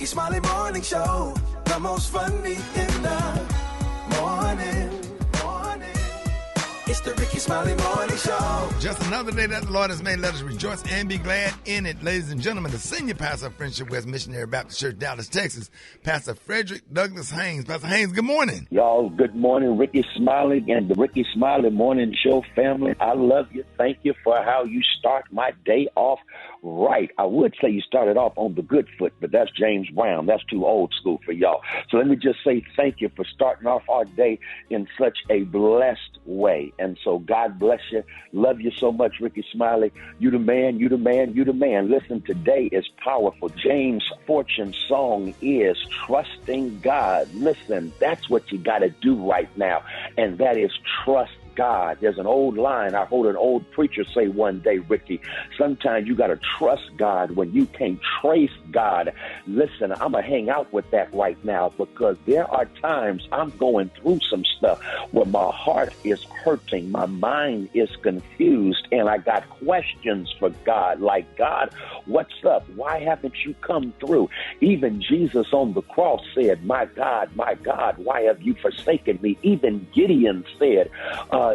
Rickey Smiley Morning Show, the most funny in the morning. It's the Rickey Smiley Morning Show. Just another day that the Lord has made. Let us rejoice and be glad in it. Ladies and gentlemen, the senior pastor of Friendship West Missionary Baptist Church, Dallas, Texas, Pastor Frederick Douglass Haynes. Pastor Haynes, good morning. Y'all, good morning. Rickey Smiley and the Rickey Smiley Morning Show family. I love you. Thank you for how you start my day off right. I would say you started off on the good foot, but that's James Brown. That's too old school for y'all. So let me just say thank you for starting off our day in such a blessed way. And so God bless you. Love you so much, Rickey Smiley. You the man, you the man, you the man. Listen, today is powerful. James Fortune's song is Trusting God. Listen, that's what you got to do right now, and that is trust God. There's an old line I heard an old preacher say one day, Ricky. Sometimes you got to trust God when you can't trace God. Listen, I'm going to hang out with that right now because there are times I'm going through some stuff where my heart is hurting, my mind is confused, and I got questions for God. Like, God, what's up? Why haven't you come through? Even Jesus on the cross said, my God, why have you forsaken me? Even Gideon said,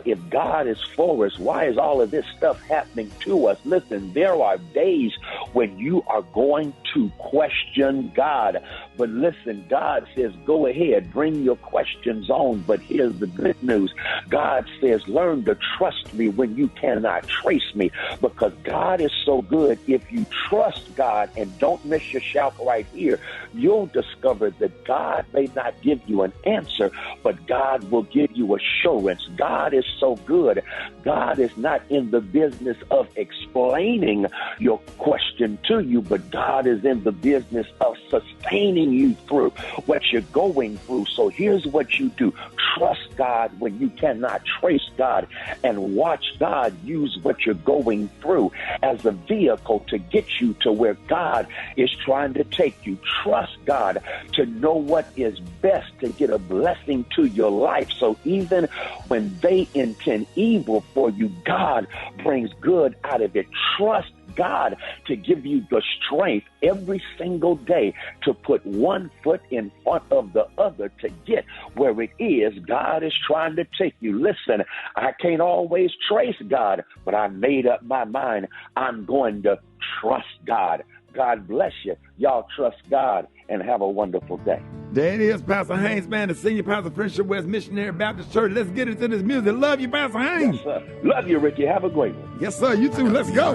if God is for us, why is all of this stuff happening to us? Listen, there are days when you are going to question God. But listen, God says, go ahead, bring your questions on. But here's the good news. God says, learn to trust me when you cannot trace me, because God is so good. If you trust God, and don't miss your shout right here, you'll discover that God may not give you an answer, but God will give you assurance. God is so good. God is not in the business of explaining your question to you, but God is in the business of sustaining you through what you're going through. So here's what you do. Trust God when you cannot trace God, and watch God use what you're going through as a vehicle to get you to where God is trying to take you. Trust God to know what is best to get a blessing to your life. So even when they intend evil for you, God brings good out of it. Trust God to give you the strength every single day to put one foot in front of the other to get where it is God is trying to take you. Listen, I can't always trace God, but I made up my mind. I'm going to trust God. God bless you. Y'all trust God and have a wonderful day. There it is, Pastor Haynes, man, the senior pastor of Friendship West Missionary Baptist Church. Let's get into this music. Love you, Pastor Haynes. Yes, sir. Love you, Ricky. Have a great one. Yes, sir. You too. Let's go.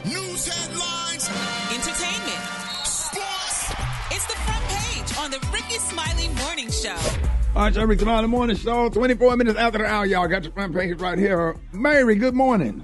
News headlines, entertainment, sports. It's the front page on the Rickey Smiley Morning Show. All right, y'all, Rickey Smiley Morning Show. 24 minutes after the hour, y'all got your front page right here. Mary, good morning.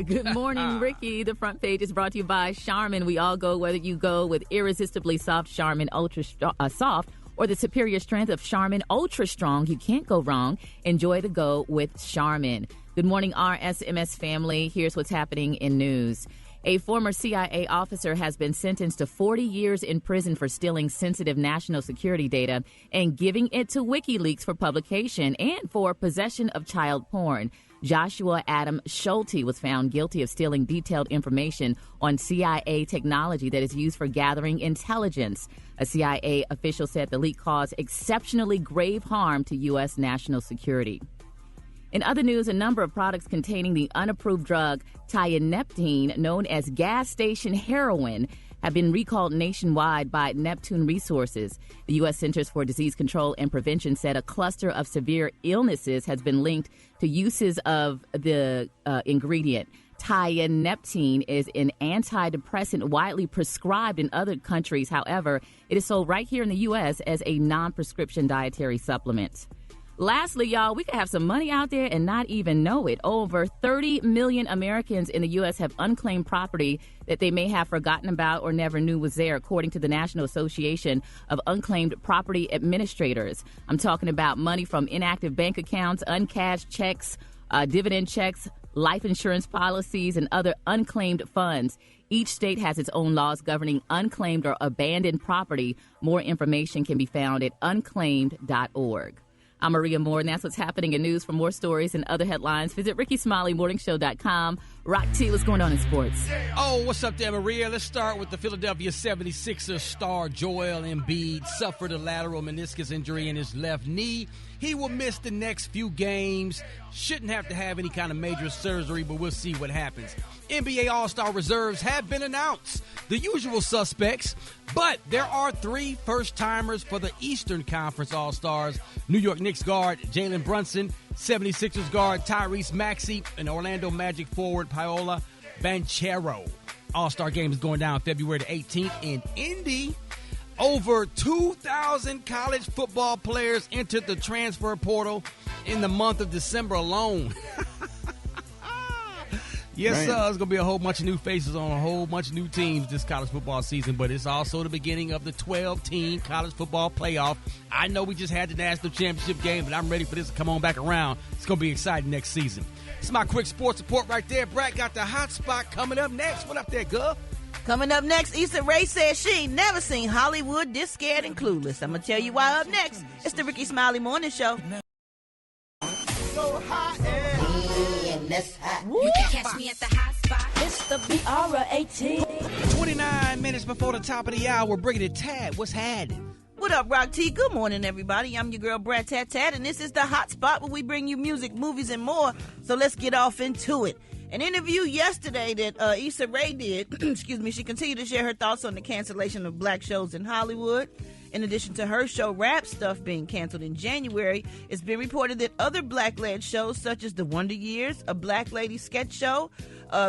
Good morning, Ricky. The front page is brought to you by Charmin. We all go, whether you go with irresistibly soft Charmin Ultra Soft or the superior strength of Charmin Ultra Strong. You can't go wrong. Enjoy the go with Charmin. Good morning, RSMS family. Here's what's happening in news. A former CIA officer has been sentenced to 40 years in prison for stealing sensitive national security data and giving it to WikiLeaks for publication and for possession of child porn. Joshua Adam Schulte was found guilty of stealing detailed information on CIA technology that is used for gathering intelligence. A CIA official said the leak caused exceptionally grave harm to U.S. national security. In other news, a number of products containing the unapproved drug tianeptine, known as gas station heroin, have been recalled nationwide by Neptune Resources. The U.S. Centers for Disease Control and Prevention said a cluster of severe illnesses has been linked to uses of the ingredient. Tianeptine is an antidepressant widely prescribed in other countries. However, it is sold right here in the U.S. as a non-prescription dietary supplement. Lastly, y'all, we could have some money out there and not even know it. Over 30 million Americans in the U.S. have unclaimed property that they may have forgotten about or never knew was there, according to the National Association of Unclaimed Property Administrators. I'm talking about money from inactive bank accounts, uncashed checks, dividend checks, life insurance policies, and other unclaimed funds. Each state has its own laws governing unclaimed or abandoned property. More information can be found at unclaimed.org. I'm Maria Moore, and that's what's happening in news. For more stories and other headlines, visit RickeySmileyMorningShow.com. Rock T, what's going on in sports? Oh, what's up there, Maria? Let's start with the Philadelphia 76ers star Joel Embiid suffered a lateral meniscus injury in his left knee. He will miss the next few games. Shouldn't have to have any kind of major surgery, but we'll see what happens. NBA All-Star reserves have been announced. The usual suspects, but there are 3 first-timers for the Eastern Conference All-Stars. New York Knicks guard Jalen Brunson, 76ers guard Tyrese Maxey, and Orlando Magic forward Paolo Banchero. All-Star game is going down February the 18th in Indy. Over 2,000 college football players entered the transfer portal in the month of December alone. Yes, sir. There's going to be a whole bunch of new faces on a whole bunch of new teams this college football season, but it's also the beginning of the 12-team college football playoff. I know we just had the national championship game, but I'm ready for this to come on back around. It's going to be exciting next season. It's my quick sports report right there. Brad got the hot spot coming up next. What up there, Gov? Coming up next, Issa Rae says she ain't never seen Hollywood this scared and clueless. I'm going to tell you why up next. It's the Rickey Smiley Morning Show. So high You can catch me at the hot spot. It's the BR18. 29 minutes before the top of the hour, bringing it Tad. What's happening? What up, Rock T? Good morning, everybody. I'm your girl, Brad Tat Tat, and this is the hot spot where we bring you music, movies, and more. So let's get off into it. An interview yesterday that Issa Rae did, excuse me, she continued to share her thoughts on the cancellation of black shows in Hollywood. In addition to her show Rap Stuff being canceled in January, it's been reported that other black-led shows such as The Wonder Years, a Black Lady sketch show,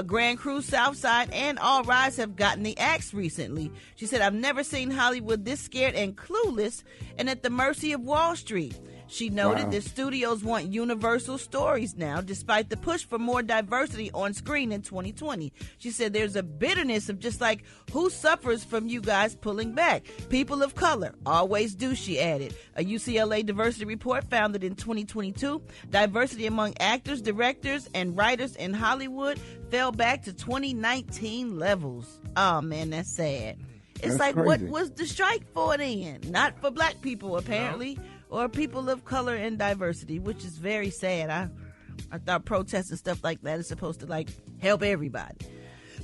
Grand Cruise Southside, and All Rise have gotten the axe recently. She said, I've never seen Hollywood this scared and clueless and at the mercy of Wall Street. She noted that studios want universal stories now, despite the push for more diversity on screen in 2020. She said there's a bitterness of just like, who suffers from you guys pulling back? People of color always do, she added. A UCLA diversity report found that in 2022, diversity among actors, directors, and writers in Hollywood fell back to 2019 levels. Oh, man, that's sad. It's like, crazy. What was the strike for then? Not for black people, apparently. No. Or people of color and diversity, which is very sad. I thought protests and stuff like that is supposed to, like, help everybody.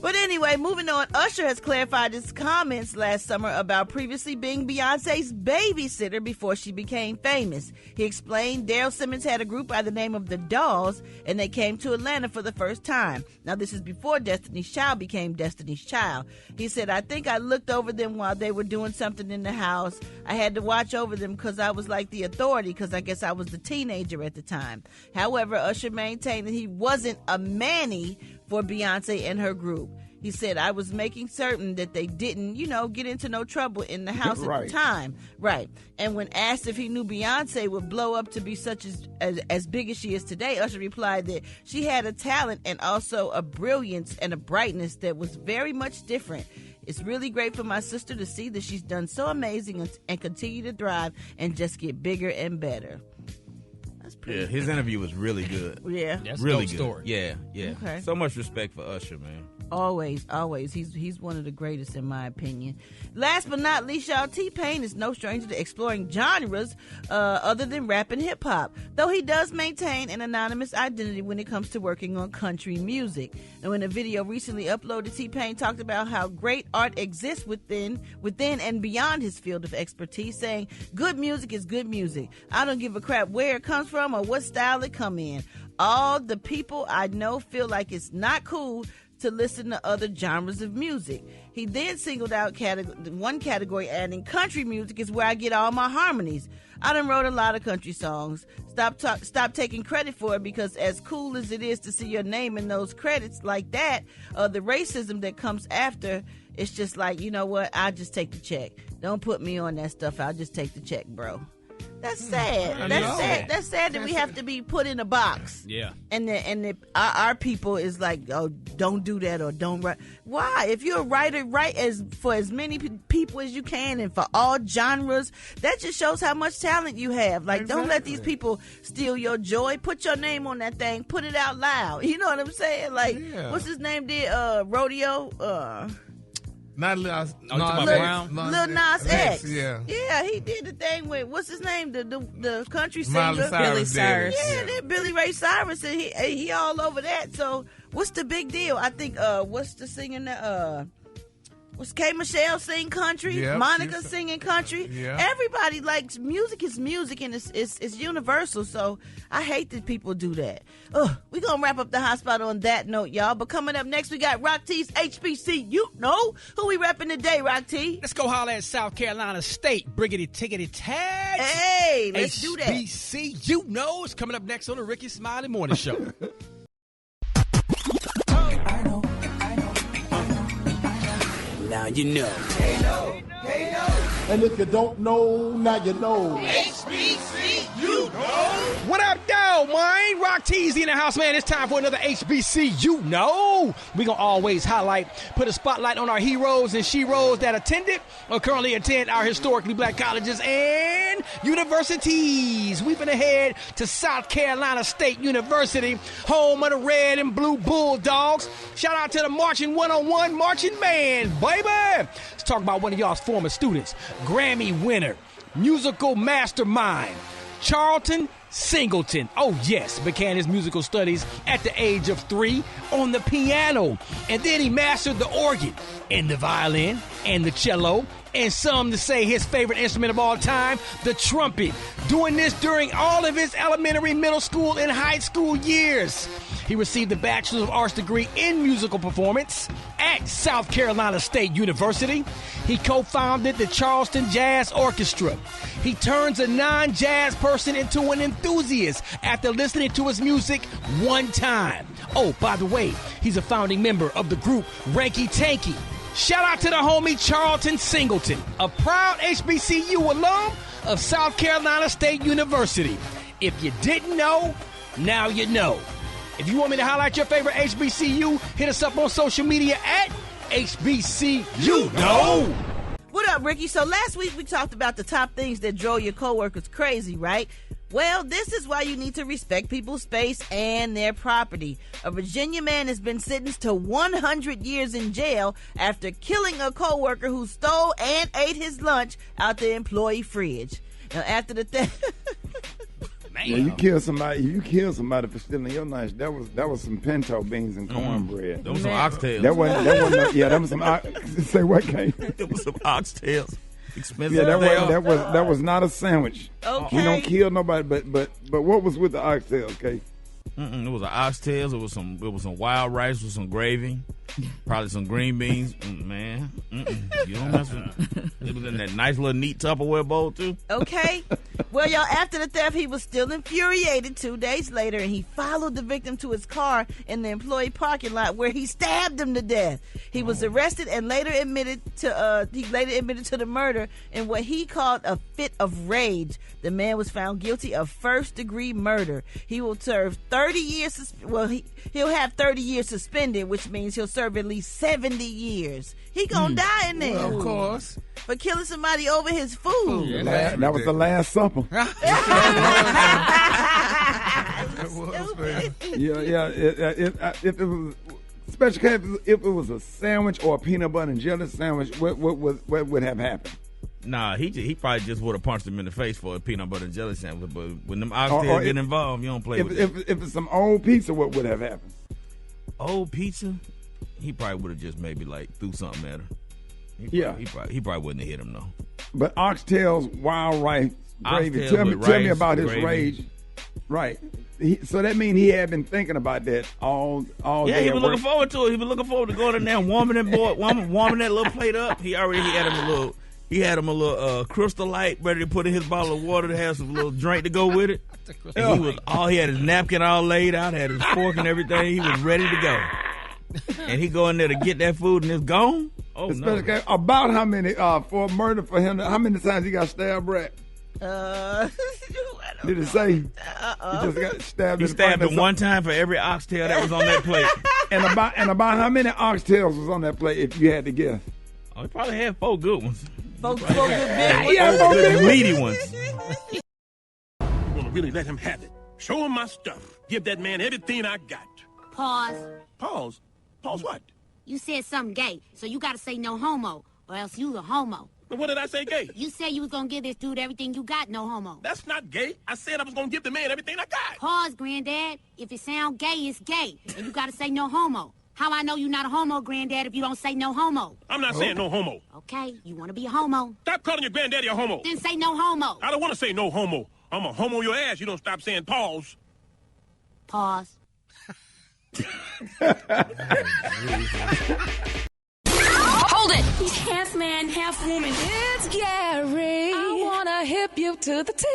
But anyway, moving on, Usher has clarified his comments last summer about previously being Beyonce's babysitter before she became famous. He explained Daryl Simmons had a group by the name of The Dolls, and they came to Atlanta for the first time. Now, this is before Destiny's Child became Destiny's Child. He said, I think I looked over them while they were doing something in the house. I had to watch over them because I was like the authority, because I guess I was the teenager at the time. However, Usher maintained that he wasn't a manny for Beyonce and her group. He said, I was making certain that they didn't, get into no trouble in the house at the time. Right. And when asked if he knew Beyonce would blow up to be such as big as she is today, Usher replied that she had a talent and also a brilliance and a brightness that was very much different. It's really great for my sister to see that she's done so amazing and continue to thrive and just get bigger and better. Yeah, his interview was really good. Yeah. That's really a good story. Yeah. Okay. So much respect for Usher, man. Always. He's one of the greatest in my opinion. Last but not least, y'all, T-Pain is no stranger to exploring genres other than rap and hip-hop, though he does maintain an anonymous identity when it comes to working on country music. And in a video recently uploaded, T-Pain talked about how great art exists within and beyond his field of expertise, saying, good music is good music. I don't give a crap where it comes from or what style it come in. All the people I know feel like it's not cool to listen to other genres of music. He then singled out one category, adding, country music is where I get all my harmonies. I done wrote a lot of country songs. Stop taking credit for it, because as cool as it is to see your name in those credits like that, the racism that comes after, it's just like, you know what, I'll just take the check. Don't put me on that stuff. I'll just take the check, bro. That's sad. That's sad that we have to be put in a box. Yeah. And our people is like, oh, don't do that or don't write. Why? If you're a writer, write for as many people as you can and for all genres. That just shows how much talent you have. Like, Don't let these people steal your joy. Put your name on that thing. Put it out loud. You know what I'm saying? Like, What's his name did? Rodeo? Not Lil Nas Brown? Lil Nas X. Yeah. Yeah, he did the thing with, what's his name? The country Miley singer. Cyrus Billy did Cyrus. it. Yeah, then Billy Ray Cyrus, and he all over that. So what's the big deal? I think what's the singing that was K Michelle sing country? Yep, Monica singing country? Yeah. Everybody likes music is music, and it's universal. So I hate that people do that. We're gonna wrap up the hot spot on that note, y'all. But coming up next, we got Rock T's HBC. You know who we repping today, Rock T? Let's go holler at South Carolina State. Briggity tickety tag. Hey, let's do that. HBC, you know, it's coming up next on the Rickey Smiley Morning Show. Now you know. And if you don't know, now you know. HBC, you know. What up, dog, man? Rock T's in the house, man. It's time for another HBC, you know. We gonna always put a spotlight on our heroes and sheroes that attended or currently attend our historically black colleges and universities. We've been ahead to South Carolina State University, home of the red and blue Bulldogs. Shout out to the Marching 101 Marching Band, baby. Let's talk about one of y'all's former students, Grammy winner, musical mastermind, Charlton Singleton. Oh, yes, began his musical studies at the age of 3 on the piano. And then he mastered the organ and the violin and the cello, and some to say his favorite instrument of all time, the trumpet. Doing this during all of his elementary, middle school, and high school years. He received a Bachelor of Arts degree in musical performance at South Carolina State University. He co-founded the Charleston Jazz Orchestra. He turns a non-jazz person into an enthusiast after listening to his music one time. Oh, by the way, he's a founding member of the group Ranky Tanky. Shout out to the homie Charlton Singleton, a proud HBCU alum of South Carolina State University. If you didn't know, now you know. If you want me to highlight your favorite HBCU, hit us up on social media at HBCU. What up, Ricky? So last week we talked about the top things that drove your coworkers crazy, right? Well, this is why you need to respect people's space and their property. A Virginia man has been sentenced to 100 years in jail after killing a coworker who stole and ate his lunch out the employee fridge. Now, after the theft... Yeah, you kill somebody. You kill somebody for stealing your lunch. That was some pinto beans and cornbread. Those some oxtails. That was some. Say what, Kate? It was some oxtails. Expensive. Yeah, that was not a sandwich. Okay. You don't kill nobody, but what was with the oxtails, Kate? It was an oxtails. It was some wild rice with some gravy, probably some green beans. Man, you don't mess with. It was in that nice little neat Tupperware bowl too. Okay. Well, y'all, after the theft, he was still infuriated 2 days later, and he followed the victim to his car in the employee parking lot where he stabbed him to death. He was arrested and later admitted to the murder in what he called a fit of rage. The man was found guilty of first-degree murder. He will serve 30 years. He'll have 30 years suspended, which means he'll serve at least 70 years. He gonna die in there. Well, of course. For killing somebody over his food. Yeah, that was the Last Supper. If it was special case, if it was a sandwich or a peanut butter and jelly sandwich, what would have happened? Nah, he probably just would have punched him in the face for a peanut butter and jelly sandwich. But when them oxtails get involved, you don't play with it. If it's some old pizza, what would have happened? Old pizza? He probably would have just maybe like threw something at her. He probably wouldn't have hit him though. But oxtails, wild rice, gravy. Oxtails Tell me about his gravy. rage. Right. So that means he had been thinking about that all day. Yeah, he at was work. looking forward to it. He was looking forward to going in there and warming that little plate up. He had him a little Crystal Light ready to put in his bottle of water to have some little drink to go with it. And he had his napkin all laid out, had his fork and everything. He was ready to go. And he go in there to get that food and it's gone. Oh no! About how many for a murder for him? How many times he got stabbed, Brett? Did it say? He just got stabbed. He stabbed him one time for every oxtail that was on that plate. and about how many oxtails was on that plate? If you had to guess. Oh, he probably had 4 good ones. 4 good big ones. Yeah, 4 good meaty ones. You want to really let him have it. Show him my stuff. Give that man everything I got. Pause. Pause? Pause what? You said something gay, so you got to say no homo, or else you a homo. What did I say gay? You said you was going to give this dude everything you got, no homo. That's not gay. I said I was going to give the man everything I got. Pause, Granddad. If it sound gay, it's gay. And you got to say no homo. How I know you're not a homo, Granddad, if you don't say no homo? I'm not saying no homo. Okay, you want to be a homo. Stop calling your granddaddy a homo. Then say no homo. I don't want to say no homo. I'm a homo your ass. You don't stop saying pause. Pause. Hold it! He's half man, half woman. It's Gary. I wanna hip you to the T.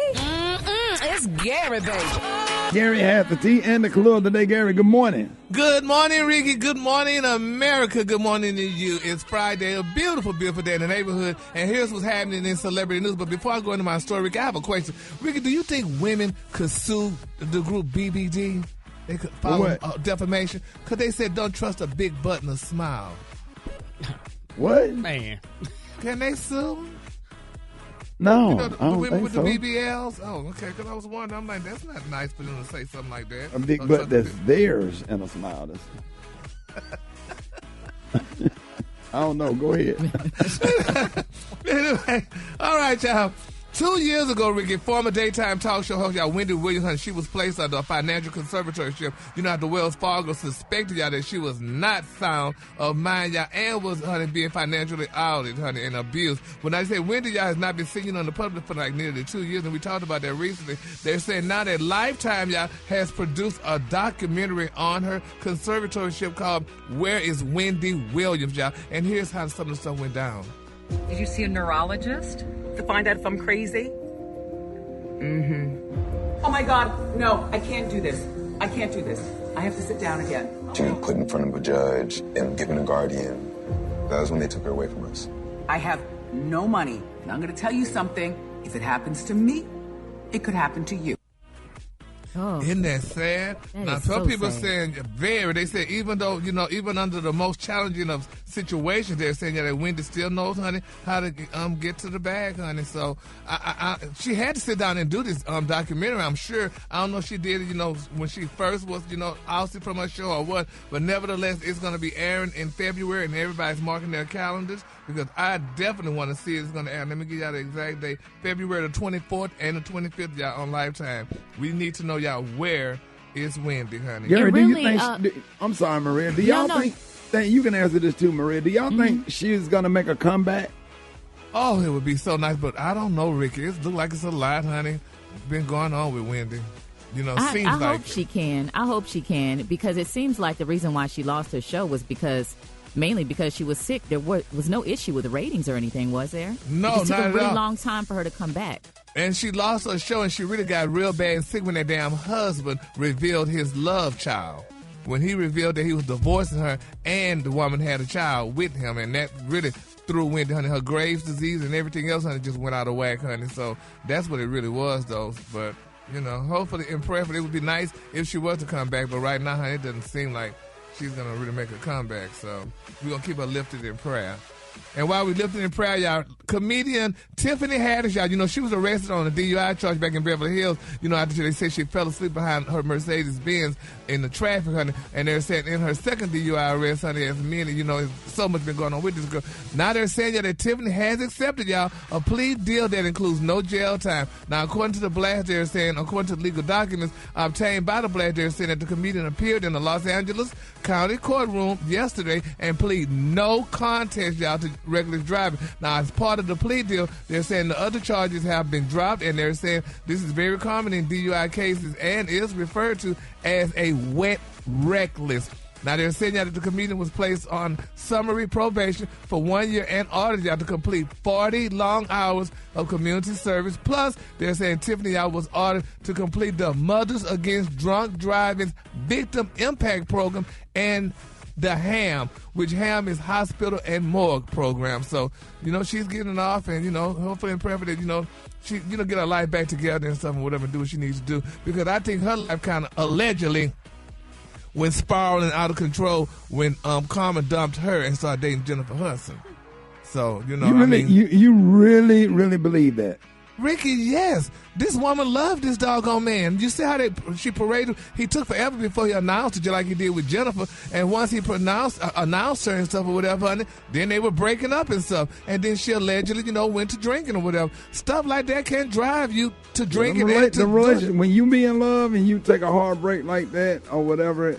It's Gary, baby. Gary has the tea and the clue today. Gary, good morning. Good morning, Ricky. Good morning, America. Good morning to you. It's Friday, a beautiful, beautiful day in the neighborhood. And here's what's happening in celebrity news. But before I go into my story, Ricky, I have a question. Ricky, do you think women could sue the group BBG? They could file defamation? Because they said don't trust a big butt and a smile. What? Man. Can they sue? No, you know, the I don't women think with so. the BBLs? Oh, okay, because I was wondering. I'm like, that's not nice for them to say something like that. A big butt that's theirs and a smile. I don't know. Go ahead. Anyway, all right, y'all. 2 years ago, Ricky, former daytime talk show host, y'all, Wendy Williams, she was placed under a financial conservatorship. You know, after Wells Fargo suspected, y'all, that she was not sound of mind, y'all, and was, honey, being financially outed, honey, and abused. When I say Wendy, y'all, has not been singing on the public for like nearly 2 years, and we talked about that recently. They're saying now that Lifetime, y'all, has produced a documentary on her conservatorship called Where is Wendy Williams, y'all? And here's how some of the stuff went down. Did you see a neurologist to find out if I'm crazy? Oh my God, no, I can't do this. I can't do this. I have to sit down again. She was put in front of a judge and given a guardian. That was when they took her away from us. I have no money, and I'm going to tell you something. If it happens to me, it could happen to you. Oh. Isn't that sad? Now, some people saying they say even though, you know, even under the most challenging of situations, they're saying that Wendy still knows, honey, how to get to the bag, honey. So she had to sit down and do this documentary, I'm sure. I don't know if she did it, you know, when she first was, you know, ousted from her show or what, but nevertheless, it's going to be airing in February, and everybody's marking their calendars because I definitely want to see it. It's going to air. Let me give y'all the exact date, February the 24th and the 25th, y'all, on Lifetime. We need to know, y'all, where is Wendy, honey? Gary, do you think? I'm sorry, Maria. Do y'all think? You can answer this too, Maria. Do y'all think she's gonna make a comeback? Oh, it would be so nice, but I don't know, Ricky. It looks like it's a lot, honey. Been going on with Wendy. You know, I hope she can. I hope she can, because it seems like the reason why she lost her show was mainly because she was sick. There was no issue with the ratings or anything, was there? No, it took a really long time for her to come back. And she lost her show, and she really got real bad and sick when that damn husband revealed his love child. When he revealed that he was divorcing her and the woman had a child with him, and that really threw Wendy, honey, her Graves' disease and everything else, honey, just went out of whack, honey. So that's what it really was, though. But, you know, hopefully and prayerfully, it would be nice if she was to come back. But right now, honey, it doesn't seem like she's going to really make a comeback. So we're going to keep her lifted in prayer. And while we lifted in prayer, y'all, comedian Tiffany Haddish, y'all, you know, she was arrested on a DUI charge back in Beverly Hills, you know, after they said she fell asleep behind her Mercedes-Benz in the traffic, honey. And they're saying in her second DUI arrest, honey, as many, you know, so much been going on with this girl. Now they're saying that Tiffany has accepted, y'all, a plea deal that includes no jail time. Now, according to the blast, they're saying, according to legal documents obtained by the blast, they're saying that the comedian appeared in the Los Angeles County courtroom yesterday and plead no contest, y'all, to reckless driving. Now, as part of the plea deal, they're saying the other charges have been dropped, and they're saying this is very common in DUI cases and is referred to as a wet reckless. Now, they're saying that the comedian was placed on summary probation for 1 year and ordered y'all to complete 40 long hours of community service. Plus, they're saying Tiffany y'all was ordered to complete the Mothers Against Drunk Driving Victim Impact Program and the HAM, which HAM is Hospital and Morgue Program. So, you know, she's getting off, and, you know, hopefully and praying that, you know, she, you know, get her life back together and stuff and whatever, do what she needs to do. Because I think her life kind of allegedly went spiraling out of control when Carmen dumped her and started dating Jennifer Hudson. So, you know, you really believe that? Ricky, yes. This woman loved this doggone man. You see how she paraded? He took forever before he announced it, just like he did with Jennifer. And once he announced her and stuff or whatever, honey, then they were breaking up and stuff. And then she allegedly, went to drinking or whatever. Stuff like that can drive you to drinking. When you be in love and you take a heartbreak like that or whatever,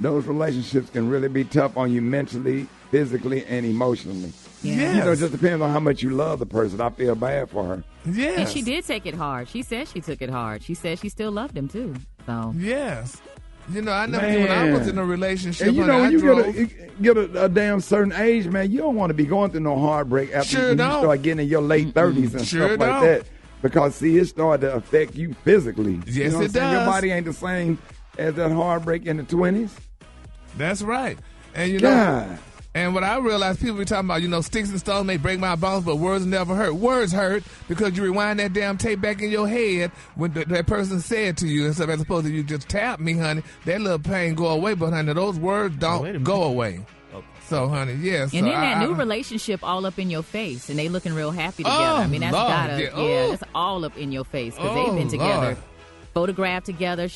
those relationships can really be tough on you mentally, physically, and emotionally. Yes. It just depends on how much you love the person. I feel bad for her. Yes. And she did take it hard. She said she took it hard. She said she still loved him, too. So. Yes. I never did when I was in a relationship. And when you get a damn certain age, man, you don't want to be going through no heartbreak after you start getting in your late 30s and stuff like that. Because, see, it started to affect you physically. Yes, it does. Your body ain't the same as that heartbreak in the 20s. That's right. And, and what I realized, people be talking about, sticks and stones may break my bones, but words never hurt. Words hurt because you rewind that damn tape back in your head when that person said to you and stuff, as opposed to you just tap me, honey. That little pain go away, but, honey, those words don't go away. So, honey, yes. And then that new relationship all up in your face, and they looking real happy together. I mean, that's that's all up in your face because they've been together. Lord. Photographed together.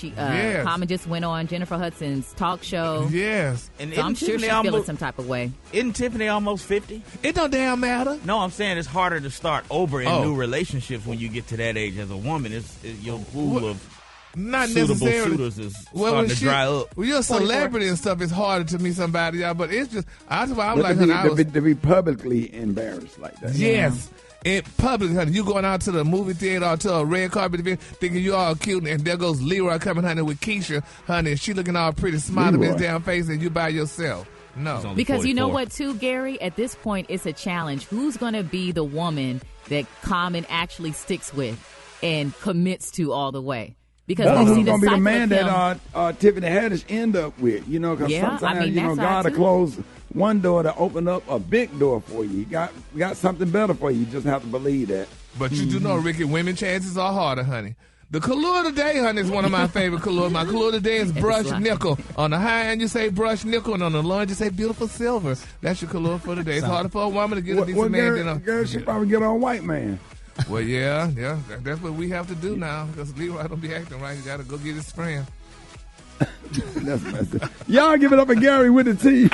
Common just went on Jennifer Hudson's talk show. Yes. And so I'm sure she's feeling some type of way. Isn't Tiffany almost 50? It don't damn matter. No, I'm saying it's harder to start over in new relationships when you get to that age as a woman. It's your pool of not suitable necessarily suitors is starting to dry up. Well, you're a celebrity and stuff. It's harder to meet somebody, y'all. But it's just, I'm like, to be publicly embarrassed like that. Yes. In public, honey, you going out to the movie theater or to a red carpet event thinking you all cute, and there goes Leroy coming, honey, with Keisha, honey, and she looking all pretty, smiling with his damn face, and you by yourself. No. Because 44. You know what, too, Gary? At this point, it's a challenge. Who's going to be the woman that Common actually sticks with and commits to all the way? Because who's going to be the man that Tiffany Haddish end up with? Because sometimes, God will close one door to open up a big door for you. You got something better for you. You just have to believe that. But you do know, Ricky, women chances are harder, honey. The color today, honey, is one of my favorite colors. My color today is brushed nickel. On the high end, you say brushed nickel, and on the low end, you say beautiful silver. That's your color for today. It's harder for a woman to get a decent man than a... Girl, she probably get on a white man. Well, yeah, that's what we have to do now, because Leroy don't be acting right. You got to go get his friend. That's messy. Y'all give it up for Gary with the T.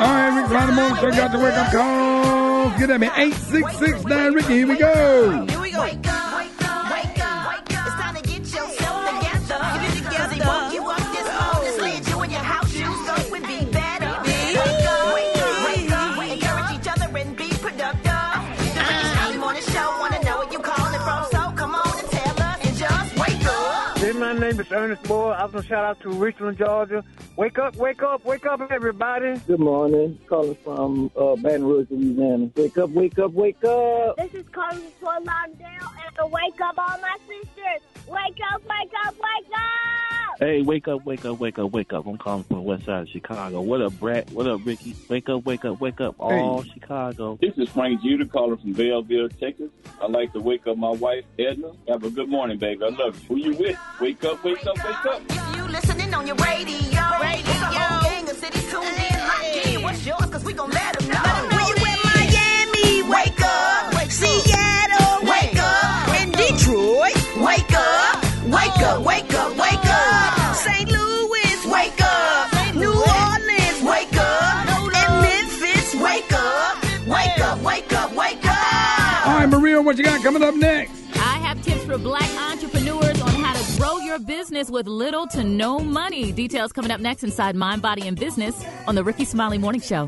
All right, Rickey Smiley Morning Show got the wake up call. Get at me, 866-9 Ricky. Here we go. Here we go. Wake up, wake up, wake up. It's time to get yourself together. Get it together. They woke you up this morning, slid you in your house shoes, so we be better. Wake up, wake up, wake up. Encourage each other and be productive. The Rickey Smiley Morning Show. Wanna know where you calling from? So come on and tell us and just wake up. Hey, my name is Ernest Moore. I was going to shout out to Richmond, Georgia. Wake up, wake up, wake up, everybody. Good morning. Calling from Baton Rouge, Louisiana. Wake up, wake up, wake up. This is calling from Fort Lauderdale, and wake up all my sisters. Wake up, wake up, wake up. Hey, wake up, wake up, wake up, wake up. I'm calling from the west side of Chicago. What up, Brat? What up, Ricky? Wake up, wake up, wake up. All Chicago. This is Frank Judah calling from Belleville, Texas. I'd like to wake up my wife, Edna. Have a good morning, baby. I love you. Who you with? Wake up, wake up, wake up. If you listening on your radio, gang of cities tuned in, locked in. What's yours? Because we gon' let them know. When you in Miami, wake up. Seattle, wake up. In Detroit, wake up. Wake up, wake up, wake up. St. Louis, wake up. New Orleans, wake up. And Memphis, wake up. Wake up, wake up, wake up. All right, Maria, what you got coming up next? I have tips for black entrepreneurs on how to grow your business with little to no money. Details coming up next inside Mind, Body, and Business on the Rickey Smiley Morning Show.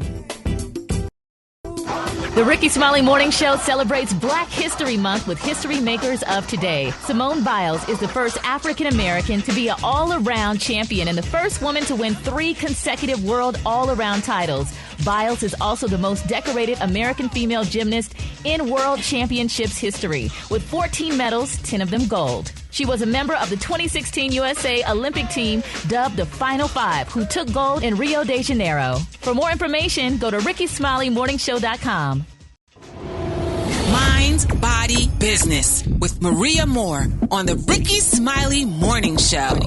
The Rickey Smiley Morning Show celebrates Black History Month with history makers of today. Simone Biles is the first African-American to be an all-around champion and the first woman to win 3 consecutive world all-around titles. Biles is also the most decorated American female gymnast in World Championships history, with 14 medals, 10 of them gold. She was a member of the 2016 USA Olympic team dubbed the Final Five, who took gold in Rio de Janeiro. For more information, go to RickeySmileyMorningShow.com. Mind, Body, Business with Maria Moore on the Rickey Smiley Morning Show.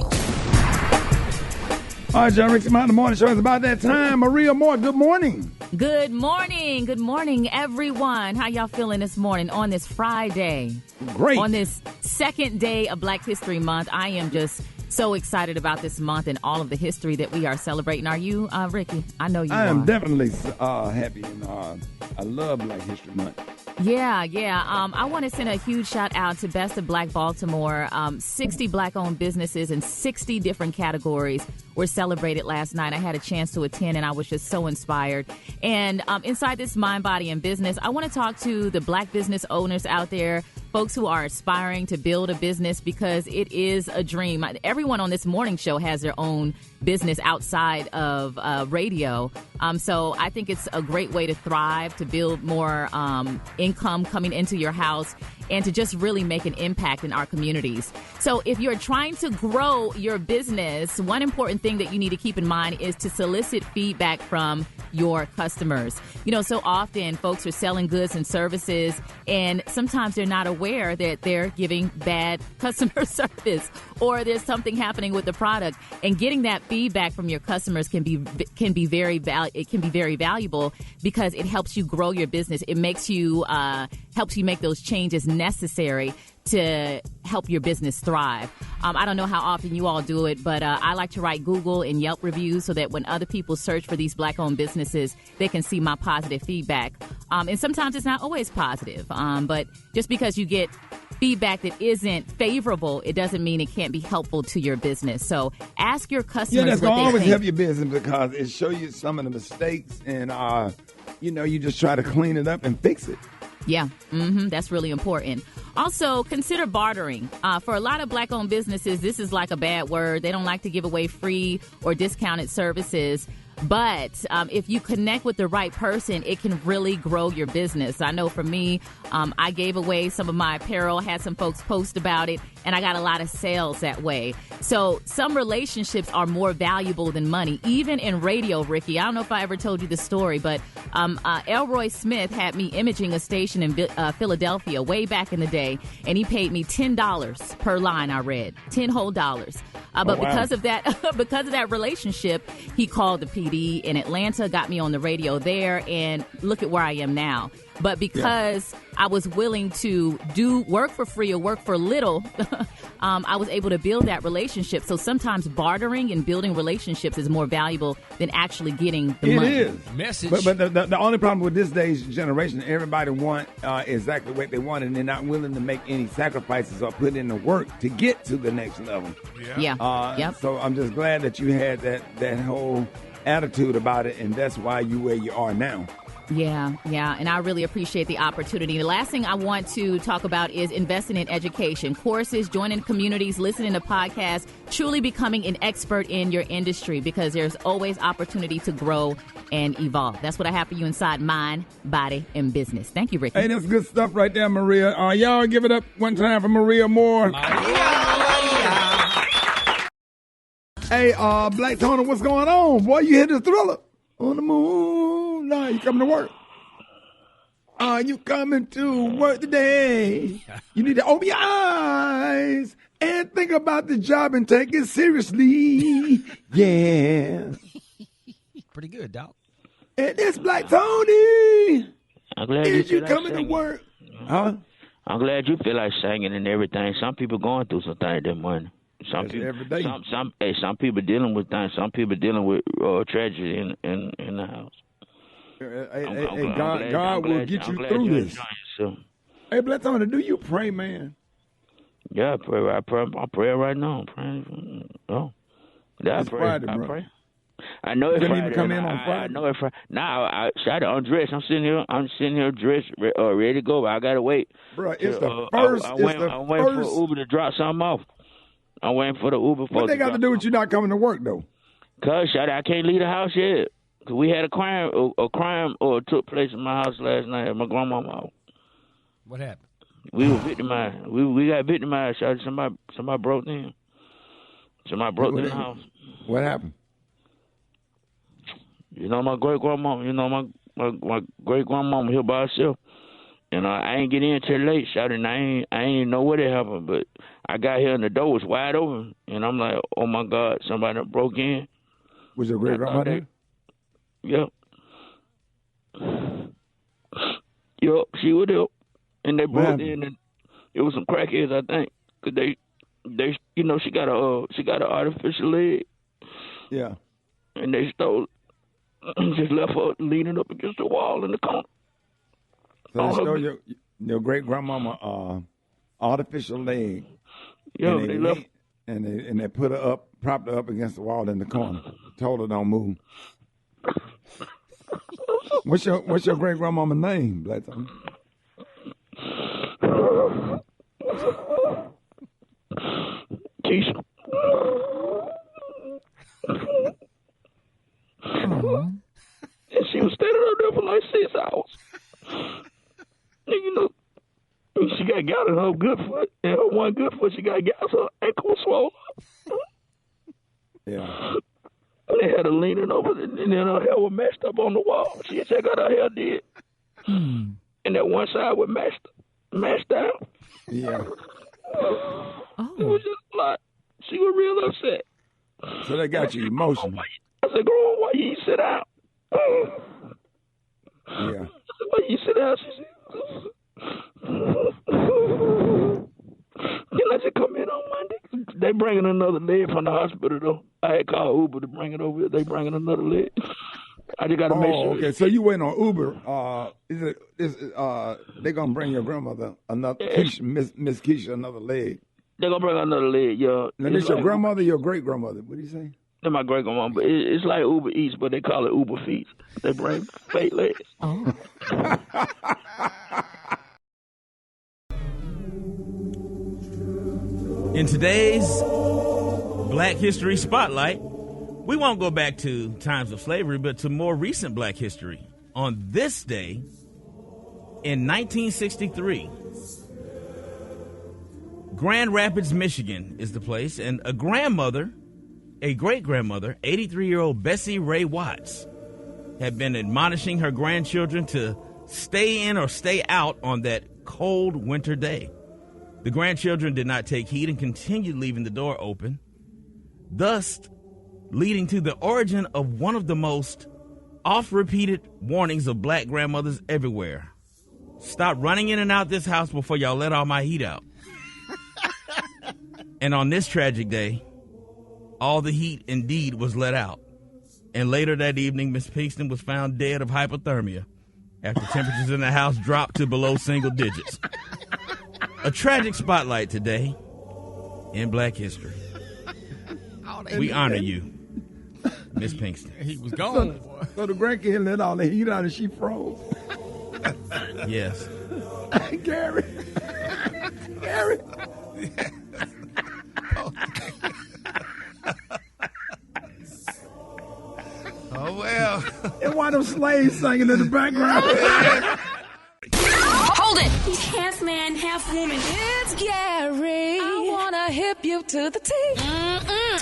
All right, John Rickey Smiley Morning Show. It's about that time. Maria Moore, good morning. Good morning. Good morning, everyone. How y'all feeling this morning on this Friday? Great. On this second day of Black History Month, I am just so excited about this month and all of the history that we are celebrating. Are you, Ricky? I know you are. I am definitely happy, and I love Black History Month. Yeah. I want to send a huge shout out to Best of Black Baltimore. 60 Black-owned businesses in 60 different categories were celebrated last night. I had a chance to attend, and I was just so inspired. And inside this Mind, Body, and Business, I want to talk to the Black business owners out there, folks who are aspiring to build a business, because it is a dream. Everyone on this morning show has their own business outside of radio. So I think it's a great way to thrive, to build more income coming into your house, and to just really make an impact in our communities. So if you're trying to grow your business, one important thing that you need to keep in mind is to solicit feedback from your customers. You know, so often folks are selling goods and services, and sometimes they're not aware that they're giving bad customer service, or there's something happening with the product. And getting that feedback from your customers can be very valuable, because it helps you grow your business. It makes you helps you make those changes necessary to help your business thrive. I don't know how often you all do it, but I like to write Google and Yelp reviews so that when other people search for these Black-owned businesses, they can see my positive feedback. And sometimes it's not always positive, but just because you get feedback that isn't favorable, it doesn't mean it can't be helpful to your business. So ask your customers. Yeah, that's what going to they always think. help your business, because it show you some of the mistakes, and you just try to clean it up and fix it. Yeah, that's really important. Also, consider bartering. For a lot of Black-owned businesses, this is like a bad word. They don't like to give away free or discounted services. But if you connect with the right person, it can really grow your business. I know for me, I gave away some of my apparel, had some folks post about it, and I got a lot of sales that way. So some relationships are more valuable than money, even in radio, Ricky. I don't know if I ever told you the story, but Elroy Smith had me imaging a station in Philadelphia way back in the day, and he paid me $10 per line I read, 10 whole dollars. But because of that relationship, he called the PD in Atlanta, got me on the radio there, and look at where I am now. But because I was willing to do work for free or work for little, I was able to build that relationship. So sometimes bartering and building relationships is more valuable than actually getting the money. It is. Message. But the only problem with this day's generation, everybody want exactly what they want, and they're not willing to make any sacrifices or put in the work to get to the next level. Yeah. So I'm just glad that you had that whole attitude about it, and that's why you where you are now. Yeah, and I really appreciate the opportunity. The last thing I want to talk about is investing in education, courses, joining communities, listening to podcasts, truly becoming an expert in your industry, because there's always opportunity to grow and evolve. That's what I have for you inside Mind, Body, and Business. Thank you, Ricky. Hey, that's good stuff right there, Maria. Y'all give it up one time for Maria Moore. Hey, Black Tony, what's going on? Boy, you hit the Thriller on the moon. Nah, you coming to work. You coming to work today. You need to open your eyes and think about the job and take it seriously. Yeah. Pretty good, Doc. And it's Black Tony. I'm glad you coming to work. Huh? I'm glad you feel like singing and everything. Some people going through some things that morning. Some people, every day. Some people dealing with things. Some people dealing with tragedy in the house. God will get you through this. Hey, Black Tony, do you pray, man? Yeah, I pray. I pray right now. I'm praying. I pray. Friday, I bro. pray. I know it's Couldn't Friday. even come in on Friday. I know it's Friday. Now I try to undress. I'm sitting here dressed, ready to go. But I gotta wait. Bro, it's the first. I'm waiting for Uber to drop something off. I'm waiting for the Uber. What they got to do with you not coming to work though? Cause I can't leave the house yet. Cause we had a crime took place in my house last night at my grandma's house. What happened? We were victimized. We got victimized. Somebody broke in. Somebody broke in the house. What happened? You know, my great grandmama. My great grandmama here by herself. And I ain't get in till late, and I ain't even know what it happened. But I got here and the door was wide open, and I'm like, oh my God, somebody broke in. Was your great grandmother? Yep. Yup, she was there. And they brought in, and it was some crackheads, I think, because they, you know, she got an artificial leg. Yeah. And they stole, just left her leaning up against the wall in the corner. So they stole your great grandmama artificial leg. Yeah, and they left. And they put her up, propped her up against the wall in the corner. Told her don't move. What's your great grandmama's name, Blackstone? Keisha. And she was standing up there for like 6 hours. And you know, she got gout in her good foot, and her one good foot, she got gout, so her ankle was swollen up. Yeah. And they had her leaning over, and then her hair was mashed up on the wall. She had checked out her hair did. And that one side was mashed out. Yeah. It was just a lot. She was real upset. So they got you emotional. I said, girl, why you sit down? Yeah. I said, why you sit down? She said, can I just come in on Monday? They bringing another leg from the hospital, though. I had called Uber to bring it over here. They bringing another leg. I just got to make sure. Okay, so you waiting on Uber. They going to bring your grandmother another, Miss Keisha, another leg. They're going to bring another leg, yeah. Now, this your grandmother or your great-grandmother? What do you say? They're my great-grandma, but it's like Uber Eats, but they call it Uber Feet. They bring fake legs. Oh. In today's Black History Spotlight, we won't go back to times of slavery, but to more recent Black history. On this day, in 1963, Grand Rapids, Michigan is the place, and a great-grandmother, 83-year-old Bessie Ray Watts, had been admonishing her grandchildren to stay in or stay out on that cold winter day. The grandchildren did not take heed and continued leaving the door open, thus leading to the origin of one of the most oft-repeated warnings of black grandmothers everywhere. Stop running in and out this house before y'all let all my heat out. And on this tragic day, all the heat indeed was let out. And later that evening, Miss Pinkston was found dead of hypothermia after temperatures in the house dropped to below single digits. A tragic spotlight today in Black history. We honor you, Miss Pinkston. He was gone. So the grandkid let all the heat out and she froze. Yes. Gary. Gary. Oh, well. And one of them slaves singing in the background. Hold it! He's half man, half woman. It's Gary. I wanna hip you to the T.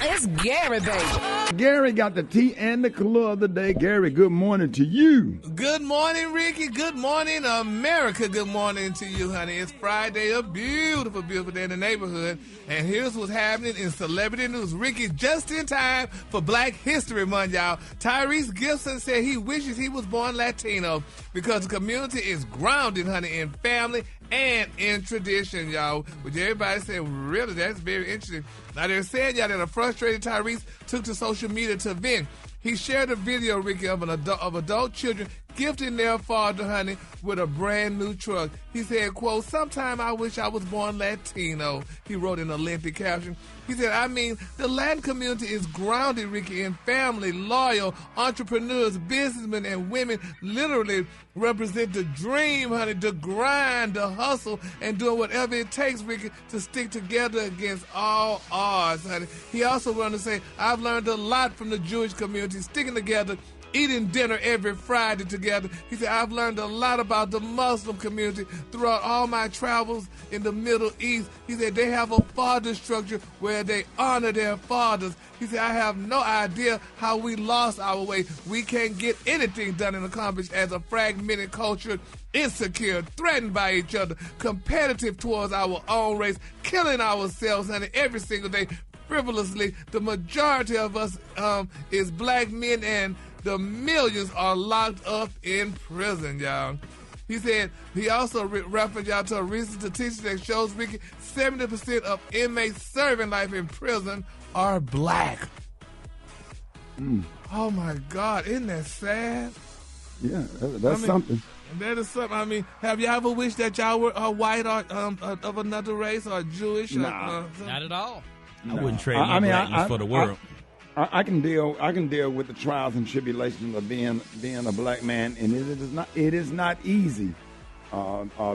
It's Gary, baby. Gary got the tea and the color of the day. Gary, good morning to you. Good morning, Ricky. Good morning, America. Good morning to you, honey. It's Friday, a beautiful, beautiful day in the neighborhood. And here's what's happening in celebrity news. Ricky, just in time for Black History Month, y'all. Tyrese Gibson said he wishes he was born Latino because the community is grounded, honey, in family and in tradition, y'all. Which everybody said, really, that's very interesting. Now, they're saying, y'all, that a frustrated Tyrese took to social media to vent. He shared a video, Ricky, of adult children gifting their father, honey, with a brand new truck. He said, quote, "Sometime I wish I was born Latino," he wrote in a lengthy caption. He said, I mean, the Latin community is grounded, Ricky, in family, loyal, entrepreneurs, businessmen, and women literally represent the dream, honey, the grind, the hustle, and doing whatever it takes, Ricky, to stick together against all odds, honey. He also wanted to say, I've learned a lot from the Jewish community, sticking together, eating dinner every Friday together. He said, I've learned a lot about the Muslim community throughout all my travels in the Middle East. He said, they have a father structure where they honor their fathers. He said, I have no idea how we lost our way. We can't get anything done and accomplished as a fragmented culture, insecure, threatened by each other, competitive towards our own race, killing ourselves, honey, every single day. frivolously. The majority of us is black men, and the millions are locked up in prison, y'all. He said he also referenced y'all to a recent statistic that shows, Ricky, 70% of inmates serving life in prison are black. Oh my God, isn't that sad? Yeah, that's something. That is something. I mean, have you ever wished that y'all were white or of another race or Jewish? Nah, not at all. I wouldn't trade my blackness for the world. I can deal with the trials and tribulations of being a black man, and it is not easy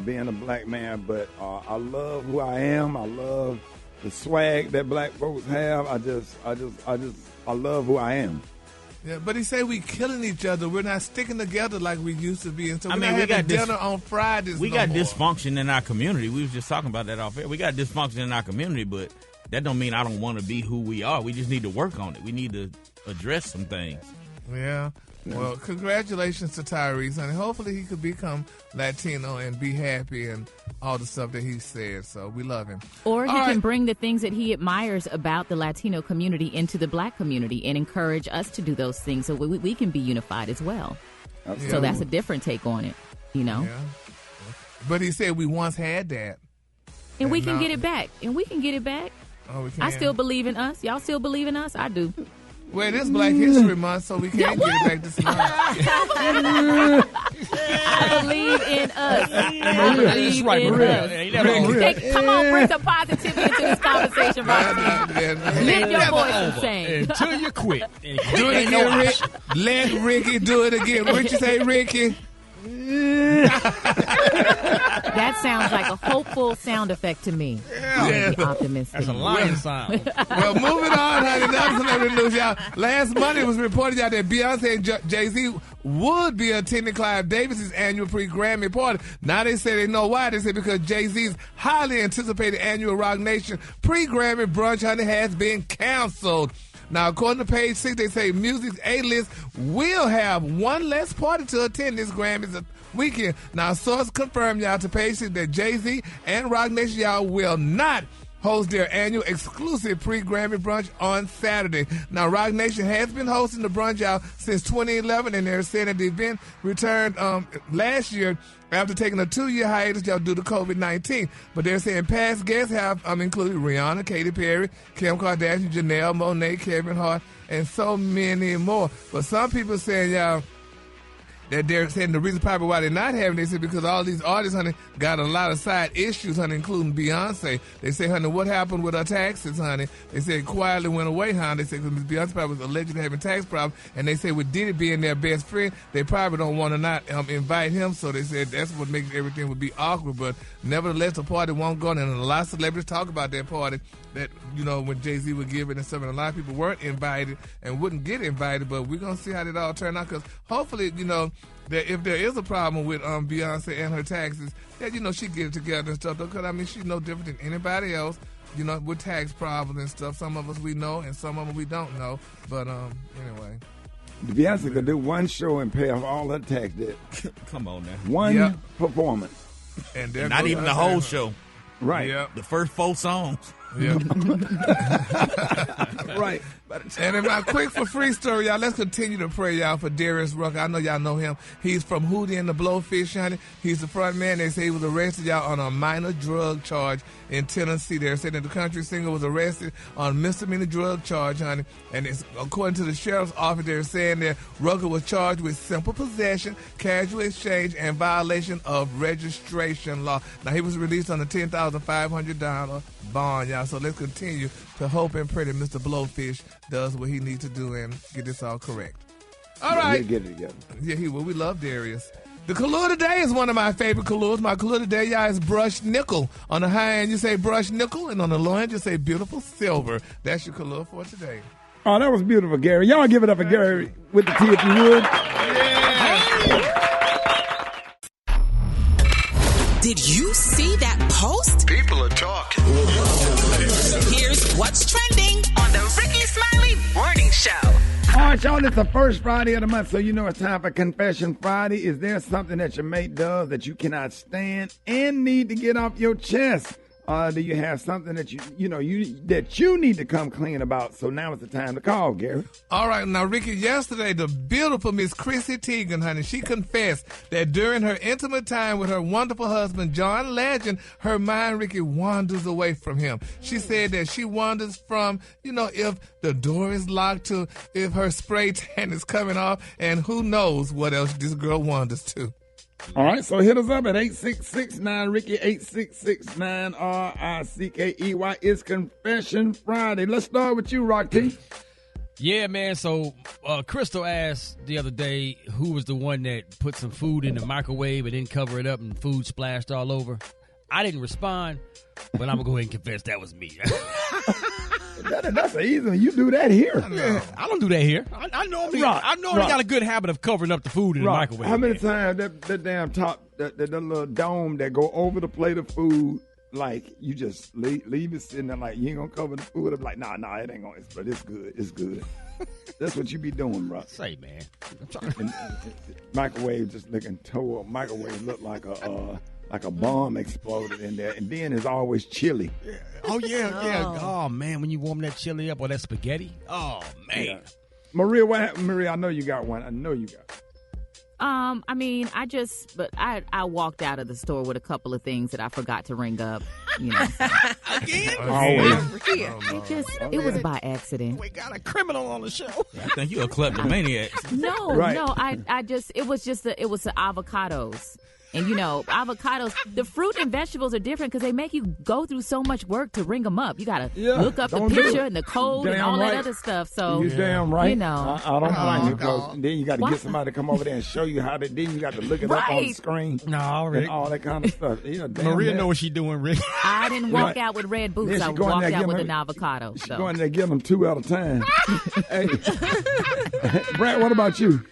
being a black man. But I love who I am. I love the swag that black folks have. I love who I am. Yeah, but he said we killing each other. We're not sticking together like we used to be. And so we got dinner on Fridays. We got dysfunction in our community. We was just talking about that off air. We got dysfunction in our community, but that don't mean I don't want to be who we are. We just need to work on it. We need to address some things. Yeah. Well, congratulations to Tyrese, and hopefully he could become Latino and be happy and all the stuff that he said. So we love him. Or he can bring the things that he admires about the Latino community into the black community and encourage us to do those things so we can be unified as well. Absolutely. So that's a different take on it, you know? Yeah. But he said we once had that. And we can get it back. Oh, we can. I still believe in us. Y'all still believe in us? I do. Well, it is Black History Month, so we can't get it back this month. I believe in us. I believe in us. Come on, bring some positivity into this conversation, right here. Lift your voice and sing. Until you quit. Do it again, Rick. Let Ricky do it again. What you say, Ricky? That sounds like a hopeful sound effect to me. Yeah. Optimistic. That's a lion sound. Well, moving on, honey. Another celebrity news, y'all. Last Monday it was reported out that Beyonce and Jay-Z would be attending Clive Davis's annual pre-Grammy party. Now they say they know why. They say because Jay-Z's highly anticipated annual Rock Nation pre-Grammy brunch, honey, has been canceled. Now, according to Page 6, they say Music's A-List will have one less party to attend this Grammys weekend. Now, sources confirm, y'all, to Page 6 that Jay-Z and Rock Nation, y'all, will not host their annual exclusive pre-Grammy brunch on Saturday. Now, Rock Nation has been hosting the brunch, y'all, since 2011, and they're saying that the event returned last year after taking a 2-year hiatus, y'all, due to COVID-19. But they're saying past guests have included Rihanna, Katy Perry, Kim Kardashian, Janelle Monáe, Kevin Hart, and so many more. But some people saying, y'all, that they're saying the reason probably why they're not having this is because all these artists, honey, got a lot of side issues, honey, including Beyonce. They say, honey, what happened with her taxes, honey? They say it quietly went away, honey. They say because Beyonce probably was allegedly having tax problems, and they say with Diddy being their best friend, they probably don't want to not invite him, so they said that's what makes everything would be awkward. But nevertheless, the party won't go on, and a lot of celebrities talk about that party that, you know, when Jay-Z would give it and stuff, and a lot of people weren't invited and wouldn't get invited, but we're going to see how that all turn out, because hopefully, you know, that if there is a problem with Beyonce and her taxes, that, you know, she get it together and stuff, because, I mean, she's no different than anybody else, you know, with tax problems and stuff. Some of us we know and some of them we don't know, but anyway. Beyonce could do one show and pay off all her tax debt. Come on now. One performance. And not even the whole show. Right. Yep. The first 4 songs. Yeah. Right. And in my quick for free story, y'all, let's continue to pray, y'all, for Darius Rucker. I know y'all know him. He's from Hootie and the Blowfish, honey. He's the front man. They say he was arrested, y'all, on a minor drug charge in Tennessee. They're saying that the country singer was arrested on misdemeanor drug charge, honey. And it's, according to the sheriff's office, they're saying that Rucker was charged with simple possession, casual exchange, and violation of registration law. Now, he was released on a $10,500 bond, y'all. So let's continue to hope and pray that Mr. Blowfish does what he needs to do and get this all correct. All right. He'll get it together. Yeah, he will. We love Darius. The color today is one of my favorite colors. My color today, y'all, is brushed nickel. On the high end, you say brushed nickel, and on the low end, you say beautiful silver. That's your color for today. Oh, that was beautiful, Gary. Y'all give it up for Gary with the T if you would. Yeah. Did you see that post? People are talking. Here's what's trending on the Rickey Smiley Morning Show. All right, y'all, it's the first Friday of the month, so you know it's time for Confession Friday. Is there something that your mate does that you cannot stand and need to get off your chest? Do you have something that you need to come clean about? So now is the time to call, Gary. All right, now Ricky, yesterday the beautiful Miss Chrissy Teigen, honey, she confessed that during her intimate time with her wonderful husband John Legend, her mind, Ricky, wanders away from him. She said that she wanders from, if the door is locked to if her spray tan is coming off, and who knows what else this girl wanders to. All right, so hit us up at 866-9-RICKY, 866-9-RICKEY. It's Confession Friday. Let's start with you, Rock T. Yeah, man. So Crystal asked the other day who was the one that put some food in the microwave and didn't cover it up and food splashed all over. I didn't respond, but I'm going to go ahead and confess that was me. That's an easy one. You do that here. I don't do that here. I normally got a good habit of covering up the food in the microwave. How many times that damn top, that little dome that go over the plate of food, like you just leave it sitting there like you ain't gonna cover the food? I'm like, nah, it ain't gonna. But it's good. It's good. That's what you be doing, bro. Say, man. Microwave just looking total. Microwave look like a bomb exploded in there, and then it's always chili. Yeah. Oh, yeah. Oh, man, when you warm that chili up or that spaghetti. Oh, man. Yeah. Maria, what happened? Maria, I know you got one. I know you got one. I walked out of the store with a couple of things that I forgot to ring up. Again? It was by accident. We got a criminal on the show. I think you're a kleptomaniac. No, it was the avocados. And, avocados, the fruit and vegetables are different because they make you go through so much work to ring them up. You got to look up the picture and the code and all that other stuff. So, you're damn right. I don't blame you, because then you got to get somebody to come over there and show you how to. Then you got to look it up on the screen. No, Rick. And all that kind of stuff. Maria know what she's doing, Rick. I didn't walk out with red boots. I walked out with an avocado. She's going there give them 2 at a time. Hey, Brad, what about you?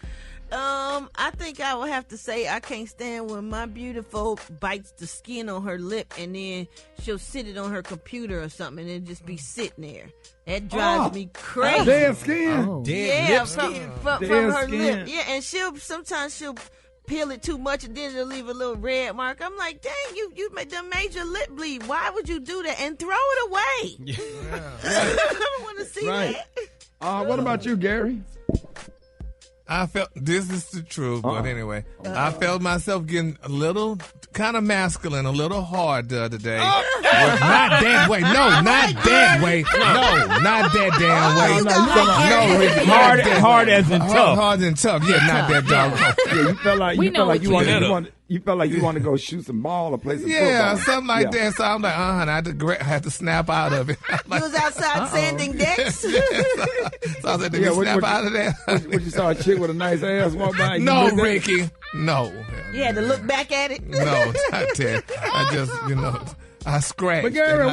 I think I would have to say I can't stand when my beautiful bites the skin on her lip and then she'll sit it on her computer or something and it just be sitting there. That drives me crazy. Dead skin. Dead lip skin. From her lip. Yeah, and sometimes she'll peel it too much and then it'll leave a little red mark. I'm like, dang, you done made your lip bleed. Why would you do that? And throw it away. Yeah. I don't want to see that. What about you, Gary? I felt, this is the truth, but anyway, I felt myself getting a little kind of masculine, a little hard the other day. Not that way. No, not that way. No, not that damn way. No, hard as in tough. Hard and tough. Yeah, not that dog. Yeah, you felt like you want to go shoot some ball or play some football. Yeah, something like that. So I'm like, I had to snap out of it. You was outside sanding decks? So I was like, snap out of there. What you saw a chick with a nice ass walk by? No, Ricky. No. You had to look back at it? No, not that. I just, I scratched. But Gary,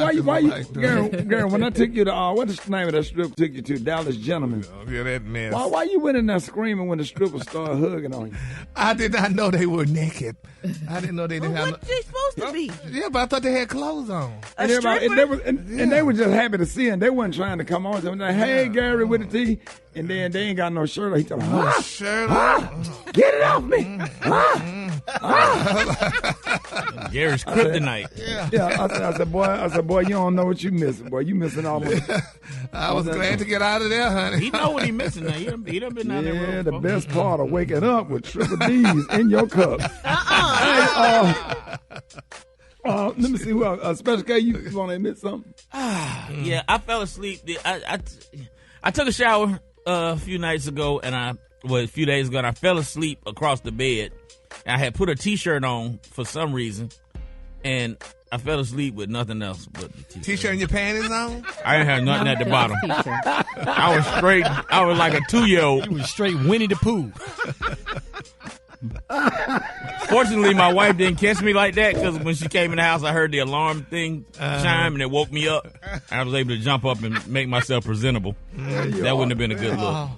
Gary, when I took you to, what's the name of that strip took you to? Dallas Gentlemen. Oh, yeah, that mess. Why you went in there screaming when the strippers started hugging on you? I did not know they were naked. I didn't know they didn't have. What they supposed to be? Yeah, but I thought they had clothes on. And they were just happy to see him. They wasn't trying to come on. They were like, hey, Gary, with the T. And then they ain't got no shirt on. He told me, shirt get it off me. Gary's kryptonite. Yeah, I said, boy, you don't know what you missing, boy. You missing all of it. I was glad to get out of there, honey. He know what he missing now. He done been out there. Yeah, the best part of waking up with triple D's in your cup. Let me see who else. Special K, you want to admit something? Yeah, I fell asleep. I took a shower a few nights ago, a few days ago, and I fell asleep across the bed. I had put a T-shirt on for some reason, and I fell asleep with nothing else but the T-shirt. T-shirt and your panties on? I didn't have nothing at the bottom. I was straight. I was like a 2-year-old. You was straight Winnie the Pooh. Fortunately, my wife didn't catch me like that because when she came in the house, I heard the alarm thing chime and it woke me up. I was able to jump up and make myself presentable. That wouldn't have been a good look.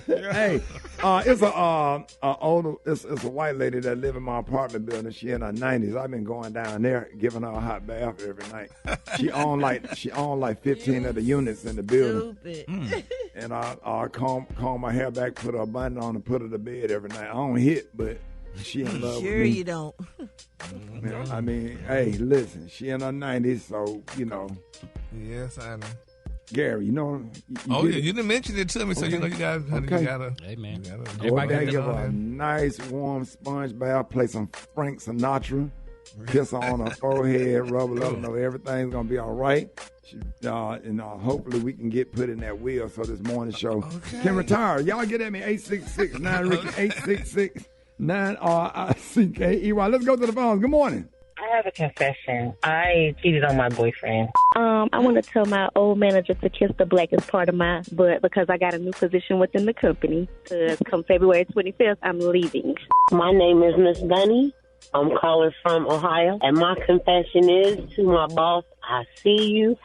Hey, it's a white lady that live in my apartment building. She in her 90s. I've been going down there giving her a hot bath every night. She owned like 15 of the units in the building. And I comb my hair back, put her a button on, and put her to bed every night. I don't hit, but She in love Sure with me. you don't. I mean, hey, listen, she in her 90s, so, you know. Yes, I know. Gary, you know. You didn't mention it to me, so you know you gotta. Hey, man. Go out there, give her a nice warm sponge bath, play some Frank Sinatra, kiss her on her forehead, rub her, let her know everything's going to be all right. And hopefully we can get put in that wheel so this morning show can retire. Y'all get at me, 866-9-RICKY, 866-9-RICKEY. Let's go to the phones. Good morning. I have a confession. I cheated on my boyfriend. I want to tell my old manager to kiss the blackest part of my butt because I got a new position within the company. Come February 25th, I'm leaving. My name is Miss Bunny. I'm calling from Ohio. And my confession is to my boss, I see you.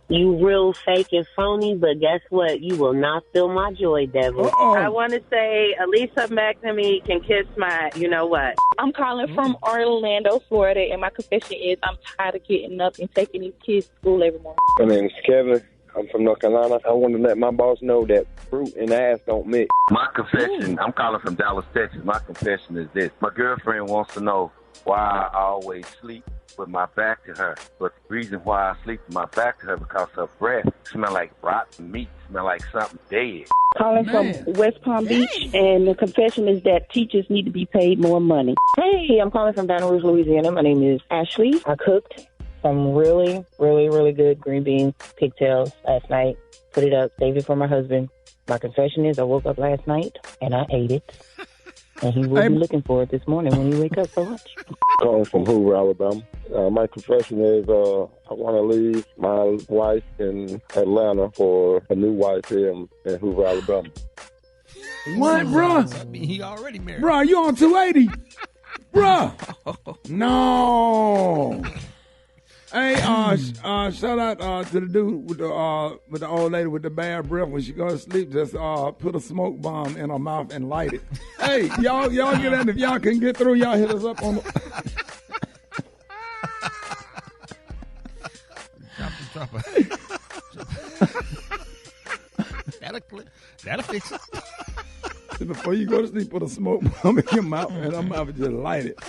You real fake and phony, but guess what? You will not steal my joy, devil. I want to say Elisa McNamee can kiss my you-know-what. I'm calling from Orlando, Florida, and my confession is I'm tired of getting up and taking these kids to school every morning. My name is Kevin. I'm from North Carolina. I want to let my boss know that fruit and ass don't mix. My confession, I'm calling from Dallas, Texas. My confession is this. My girlfriend wants to know why I always sleep with my back to her. But the reason why I sleep with my back to her because her breath smell like rotten meat, smell like something dead. Calling from West Palm Beach, and the confession is that teachers need to be paid more money. Hey, I'm calling from Baton Rouge, Louisiana. My name is Ashley. I cooked some really, really, really good green bean pigtails last night. Put it up, saved it for my husband. My confession is I woke up last night and I ate it. And he will be looking for it this morning when he wake up for lunch. Calling from Hoover, Alabama. My confession is I want to leave my wife in Atlanta for a new wife here in Hoover, Alabama. What, bro? He already married. Bro, you on 280? Bro. No. Hey, shout out to the dude with the old lady with the bad breath. When she goes to sleep, just put a smoke bomb in her mouth and light it. Hey, y'all get in. If y'all can get through, y'all hit us up on the... That'll fix it. Before you go to sleep, put a smoke bomb in your mouth and her mouth and just light it.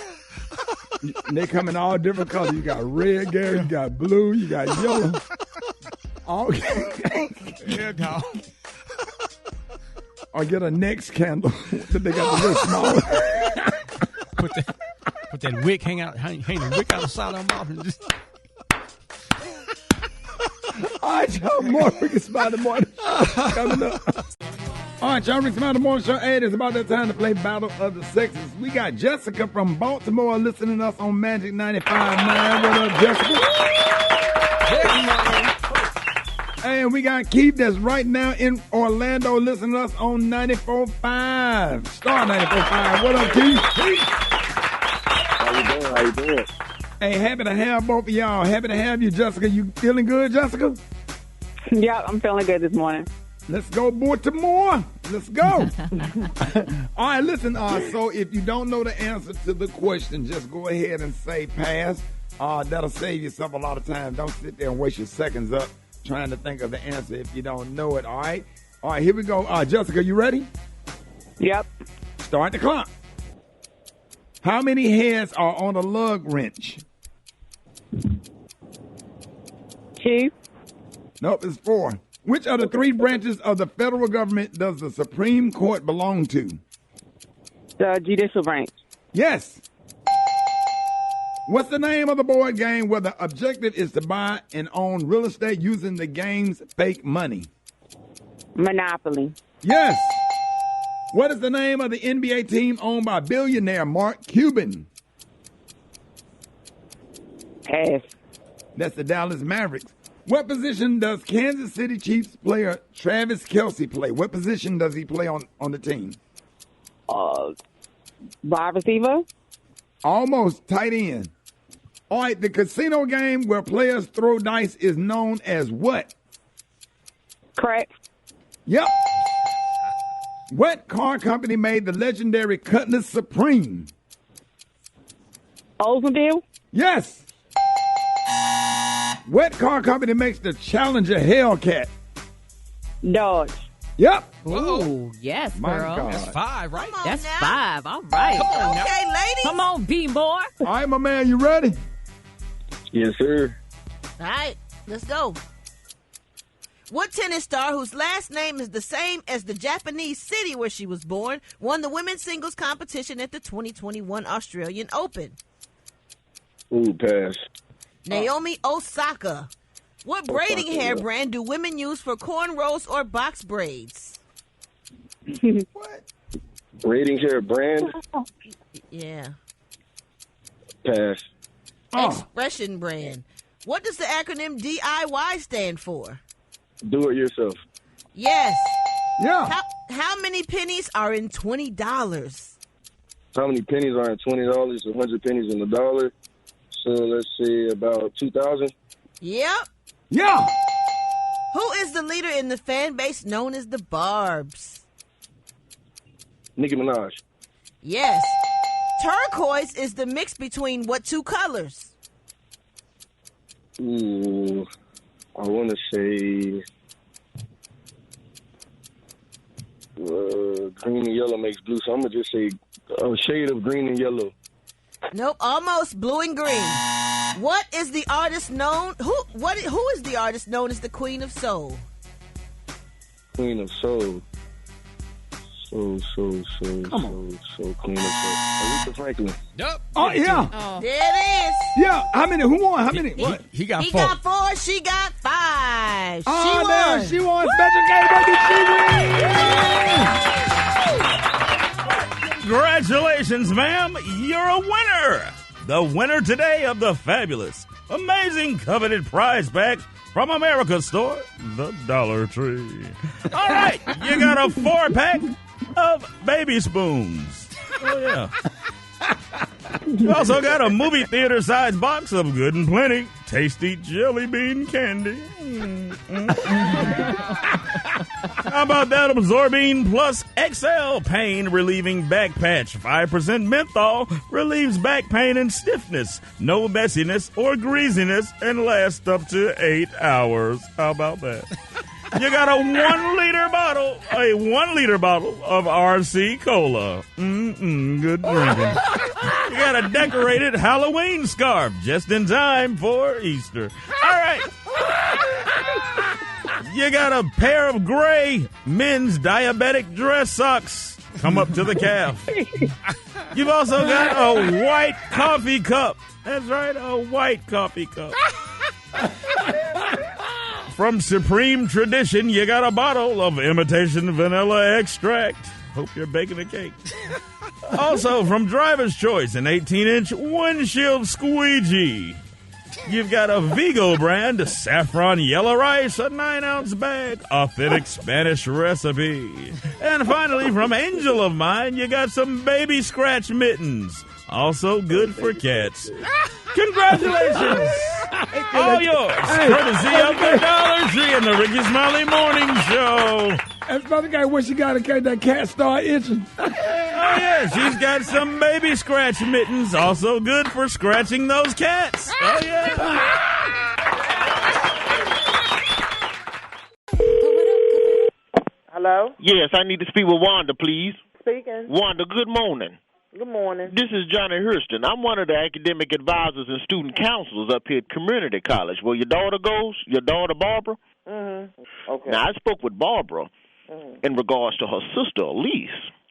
And they come in all different colors. You got red, Gary. You got blue. You got yellow. Yeah, dog. Or get a next candle that they got the real small. Put that wick hang the wick out the side of her mouth and just. All right, y'all, more Rickey Smiley Morning Show coming up. All right, y'all, Rickey Smiley Morning Show. Hey, it's about that time to play Battle of the Sexes. We got Jessica from Baltimore listening to us on Magic 95.9. What up, Jessica? Hey, and we got Keith that's right now in Orlando listening to us on 94.5. Star 94.5. What up, Keith? How you doing? Hey, happy to have both of y'all. Happy to have you, Jessica. You feeling good, Jessica? Yeah, I'm feeling good this morning. Let's go, Baltimore. Let's go. All right, listen. So if you don't know the answer to the question, just go ahead and say pass. That'll save yourself a lot of time. Don't sit there and waste your seconds up trying to think of the answer if you don't know it. All right. All right, here we go. Jessica, you ready? Yep. Start the clock. How many heads are on a lug wrench? 2. Nope, it's 4. Which of the 3 branches of the federal government does the Supreme Court belong to? The judicial branch. Yes. What's the name of the board game where the objective is to buy and own real estate using the game's fake money? Monopoly. Yes. What is the name of the NBA team owned by billionaire Mark Cuban? Pass. That's the Dallas Mavericks. What position does Kansas City Chiefs player Travis Kelce play? What position does he play on the team? Wide receiver. Almost. Tight end. All right, the casino game where players throw dice is known as what? Correct. Yep. What car company made the legendary Cutlass Supreme? Oldsmobile. Yes. What car company makes the Challenger Hellcat? Dodge. Yep. Ooh, yes, My girl. God. That's 5, right? That's 5. All right. Come on now. Okay, ladies. Come on, B-boy. All right, my man, you ready? Yes, sir. All right, let's go. What tennis star whose last name is the same as the Japanese city where she was born won the women's singles competition at the 2021 Australian Open? Ooh, pass. Naomi Osaka. What braiding Osaka, hair yeah. brand do women use for cornrows or box braids? What? Rating hair brand? Yeah. Pass. Expression brand. What does the acronym DIY stand for? Do it yourself. Yes. Yeah. How many pennies are in $20? How many pennies are in $20? 100 pennies in $1. So let's say about 2,000. Yep. Yeah. Who is the leader in the fan base known as the Barbs? Nicki Minaj. Yes. Turquoise is the mix between what two colors? Ooh, I want to say green and yellow makes blue, so I'm going to just say a shade of green and yellow. Nope, almost blue and green. What is the artist known? Who is the artist known as the Queen of Soul? Queen of Soul. Soul, Come on. Queen of Soul. Aretha Franklin. Yep. Oh, yeah. There it is. Yeah. How many? Who won? How many? What? He got He 4. got 4, she got 5. Oh, She damn, won. she won. Special K, baby. She wins. Congratulations, ma'am. You're a winner. The winner today of the fabulous, amazing, coveted prize pack from America's store, the Dollar Tree. All right, you got a 4-pack of baby spoons. Oh, yeah. You also got a movie theater-sized box of Good and Plenty tasty jelly bean candy. How about that Absorbine Plus XL pain relieving back patch? 5% menthol relieves back pain and stiffness, no messiness or greasiness, and lasts up to 8 hours. How about that? You got a 1-liter bottle of RC Cola. Good drinking. You got a decorated Halloween scarf just in time for Easter. All right. You got a pair of gray men's diabetic dress socks. Come up to the calf. You've also got a white coffee cup. That's right, a white coffee cup. From Supreme Tradition, you got a bottle of imitation vanilla extract. Hope you're baking a cake. Also, from Driver's Choice, an 18-inch windshield squeegee. You've got a Vigo brand saffron yellow rice, a 9-ounce bag, authentic Spanish recipe. And finally, from Angel of Mine, you got some baby scratch mittens. Also good for cats. Congratulations! All yours, courtesy of the Dollar Tree and the Rickey Smiley Morning Show. That's about the guy when she got in case that cat start itching. Oh, yeah, she's got some baby scratch mittens, also good for scratching those cats. Oh, yeah. Hello? Yes, I need to speak with Wanda, please. Speaking. Wanda, good morning. Good morning. This is Johnny Hurston. I'm one of the academic advisors and student counselors up here at Community College. Where your daughter goes, your daughter Barbara. Mm-hmm. Okay. Now, I spoke with Barbara in regards to her sister, Elise.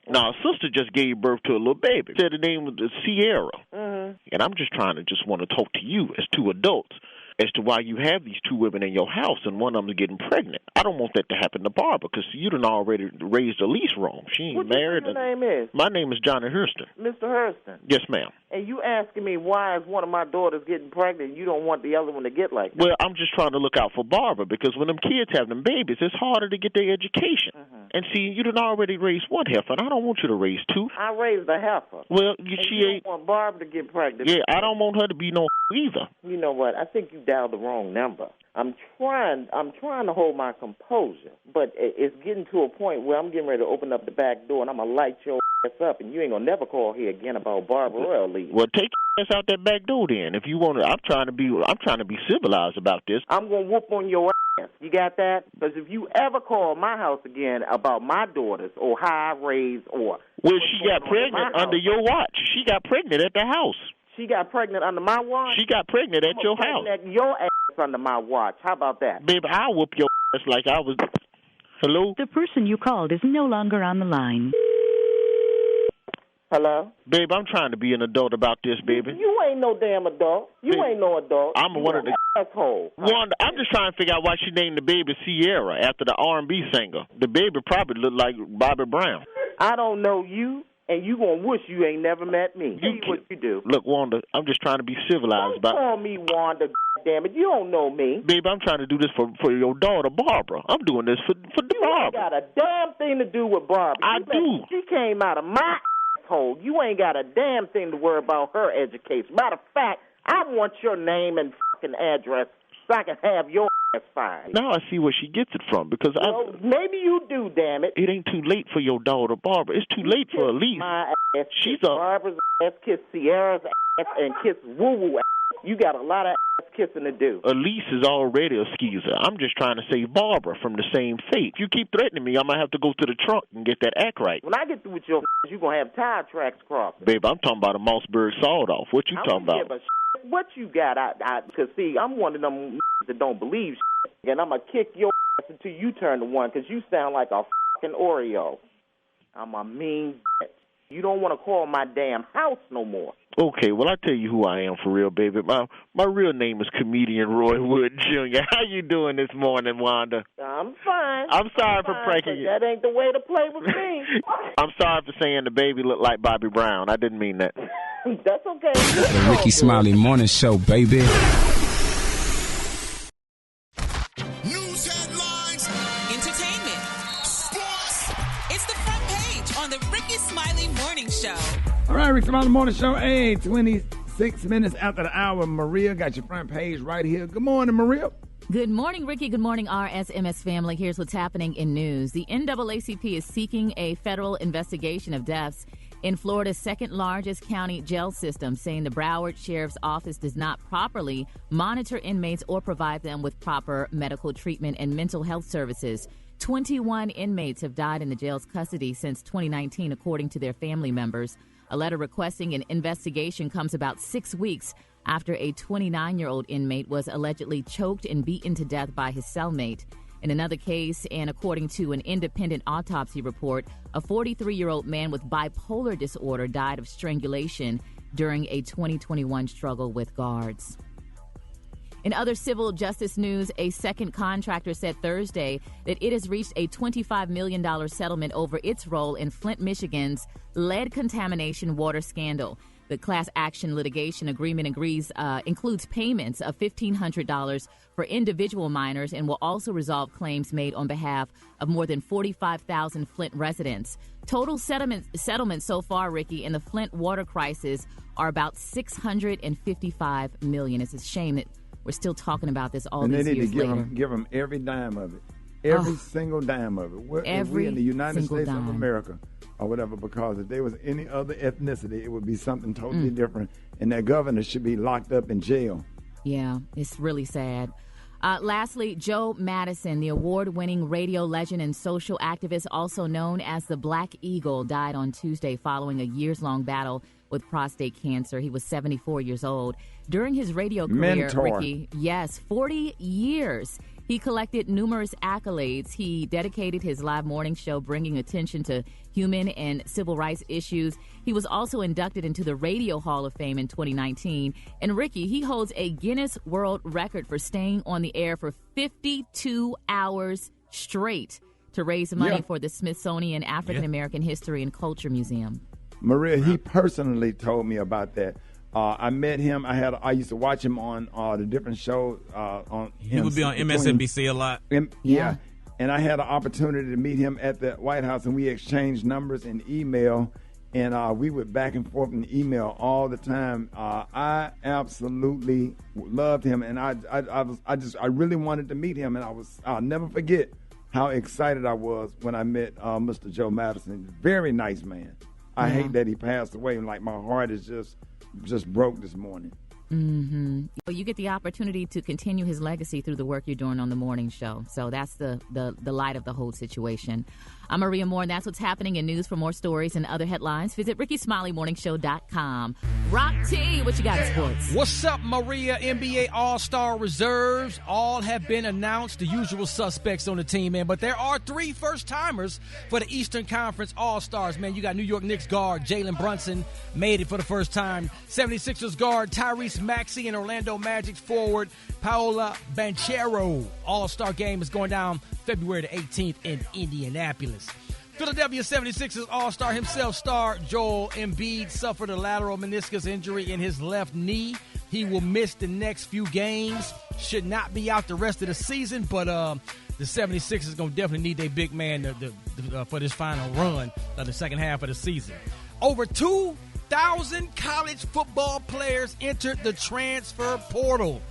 Now, her sister just gave birth to a little baby. Said the name was Sierra. Mm-hmm. And I'm just trying to want to talk to you as two adults as to why you have these two women in your house and one of them is getting pregnant. I don't want that to happen to Barbara because you done already raised Elise wrong. She ain't married. What your name is? My name is Johnny Hurston. Mr. Hurston. Yes, ma'am. And you asking me why is one of my daughters getting pregnant and you don't want the other one to get like that? Well, I'm just trying to look out for Barbara because when them kids have them babies, it's harder to get their education. And see, you done already raised one heifer, and I don't want you to raise two. I raised a heifer. Well, and she you ain't. don't want Barbara to get pregnant. Yeah, I don't want her to be no either. You know what? I think you dialed the wrong number. I'm trying to hold my composure, but it's getting to a point where I'm getting ready to open up the back door and I'm gonna light your ass up, and you ain't gonna never call here again about Barbara or Elise. Well, take your ass out that back door then. If you want to, I'm trying to be civilized about this. I'm gonna whoop on your ass You got that? Because if you ever call my house again about my daughters or how I raise or... Well, she got pregnant under your watch. She got pregnant at the house. She got pregnant under my watch? She got pregnant at your house. At your ass under my watch. How about that? Baby, I'll whoop your ass like I was... Hello? The person you called is no longer on the line. Hello? Babe, I'm trying to be an adult about this, baby. You ain't no damn adult. You babe, ain't no adult. I'm one of the... asshole. Wanda, I'm just trying to figure out why she named the baby Sierra after the R&B singer. The baby probably looked like Bobby Brown. I don't know you, and you gonna wish you ain't never met me. See what you do. Look, Wanda, I'm just trying to be civilized. Don't call me Wanda, damn it. You don't know me. Babe, I'm trying to do this for your daughter, Barbara. I'm doing this for the you Barbara. You ain't got a damn thing to do with Barbara. I do. She came out of my asshole. You ain't got a damn thing to worry about her education. Matter of fact, I want your name and fucking address so I can have your ass fired. Now I see where she gets it from because maybe you do, damn it. It ain't too late for your daughter, Barbara. It's too late for Elise. My ass. She's Barbara's ass, kiss Sierra's ass, and kiss Woo-Woo ass. You got a lot of ass kissing to do. Elise is already a skeezer. I'm just trying to save Barbara from the same fate. If you keep threatening me, I might have to go to the trunk and get that act right. When I get through with your you're going to have tire tracks crossing. Babe, I'm talking about a Mossberg sawed-off. What you talking about? What you got? Because, see, I'm one of them that don't believe shit, and I'm going to kick your ass until you turn to one because you sound like a fucking Oreo. I'm a mean bitch. You don't want to call my damn house no more. Okay, well, I'll tell you who I am for real, baby. My real name is comedian Roy Wood Jr. How you doing this morning, Wanda? I'm fine. I'm sorry for pranking you. That ain't the way to play with me. I'm sorry for saying the baby looked like Bobby Brown. I didn't mean that. That's okay. The Rickey Smiley Morning Show, baby. News headlines. Entertainment. Sports. It's the front page on the Rickey Smiley Morning Show. All right, Rickey Smiley Morning Show. Hey, 26 minutes after the hour. Maria got your front page right here. Good morning, Maria. Good morning, Ricky. Good morning, RSMS family. Here's what's happening in news. The NAACP is seeking a federal investigation of deaths in Florida's second largest county jail system, saying the Broward Sheriff's Office does not properly monitor inmates or provide them with proper medical treatment and mental health services. 21 inmates have died in the jail's custody since 2019, according to their family members. A letter requesting an investigation comes about 6 weeks after a 29-year-old inmate was allegedly choked and beaten to death by his cellmate. In another case, and according to an independent autopsy report, a 43-year-old man with bipolar disorder died of strangulation during a 2021 struggle with guards. In other civil justice news, a second contractor said Thursday that it has reached a $25 million settlement over its role in Flint, Michigan's lead contamination water scandal. The class action litigation agreement includes payments of $1,500 for individual miners and will also resolve claims made on behalf of more than 45,000 Flint residents. Total settlements so far, Ricky, in the Flint water crisis are about $655 million. It's a shame that we're still talking about this all these years later. And they need to give them every dime of it. Every single dime of it. If we in the United States of America or whatever, because if there was any other ethnicity, it would be something totally different. And that governor should be locked up in jail. Yeah, it's really sad. Lastly, Joe Madison, the award-winning radio legend and social activist, also known as the Black Eagle, died on Tuesday following a years-long battle with prostate cancer. He was 74 years old. During his radio career, Ricky, 40 years, he collected numerous accolades. He dedicated his live morning show bringing attention to human and civil rights issues. He was also inducted into the Radio Hall of Fame in 2019. And Ricky, he holds a Guinness World Record for staying on the air for 52 hours straight to raise money for the Smithsonian African American History and Culture Museum. Maria, he personally told me about that. I met him. I used to watch him on the different shows. He would be on MSNBC a lot. Yeah. And I had an opportunity to meet him at the White House, and we exchanged numbers and email, and we went back and forth in email all the time. I absolutely loved him, and I really wanted to meet him, and I'll never forget how excited I was when I met Mr. Joe Madison. Very nice man. I hate that he passed away. Like, my heart is just broke this morning. Mm-hmm. Well, you get the opportunity to continue his legacy through the work you're doing on the morning show. So that's the light of the whole situation. I'm Maria Moore, and that's what's happening in news. For more stories and other headlines, visit RickySmileyMorningShow.com. Rock T, what you got in sports? What's up, Maria? NBA All-Star reserves all have been announced. The usual suspects on the team, man. But there are 3 first-timers for the Eastern Conference All-Stars, man. You got New York Knicks guard Jalen Brunson made it for the first time. 76ers guard Tyrese Maxey and Orlando Magic's forward Paolo Banchero. All-Star game is going down February the 18th in Indianapolis. Philadelphia 76ers All-Star himself, star Joel Embiid, suffered a lateral meniscus injury in his left knee. He will miss the next few games. Should not be out the rest of the season, but the 76ers going to definitely need their big man for this final run of the second half of the season. Over 2,000 college football players entered the transfer portal.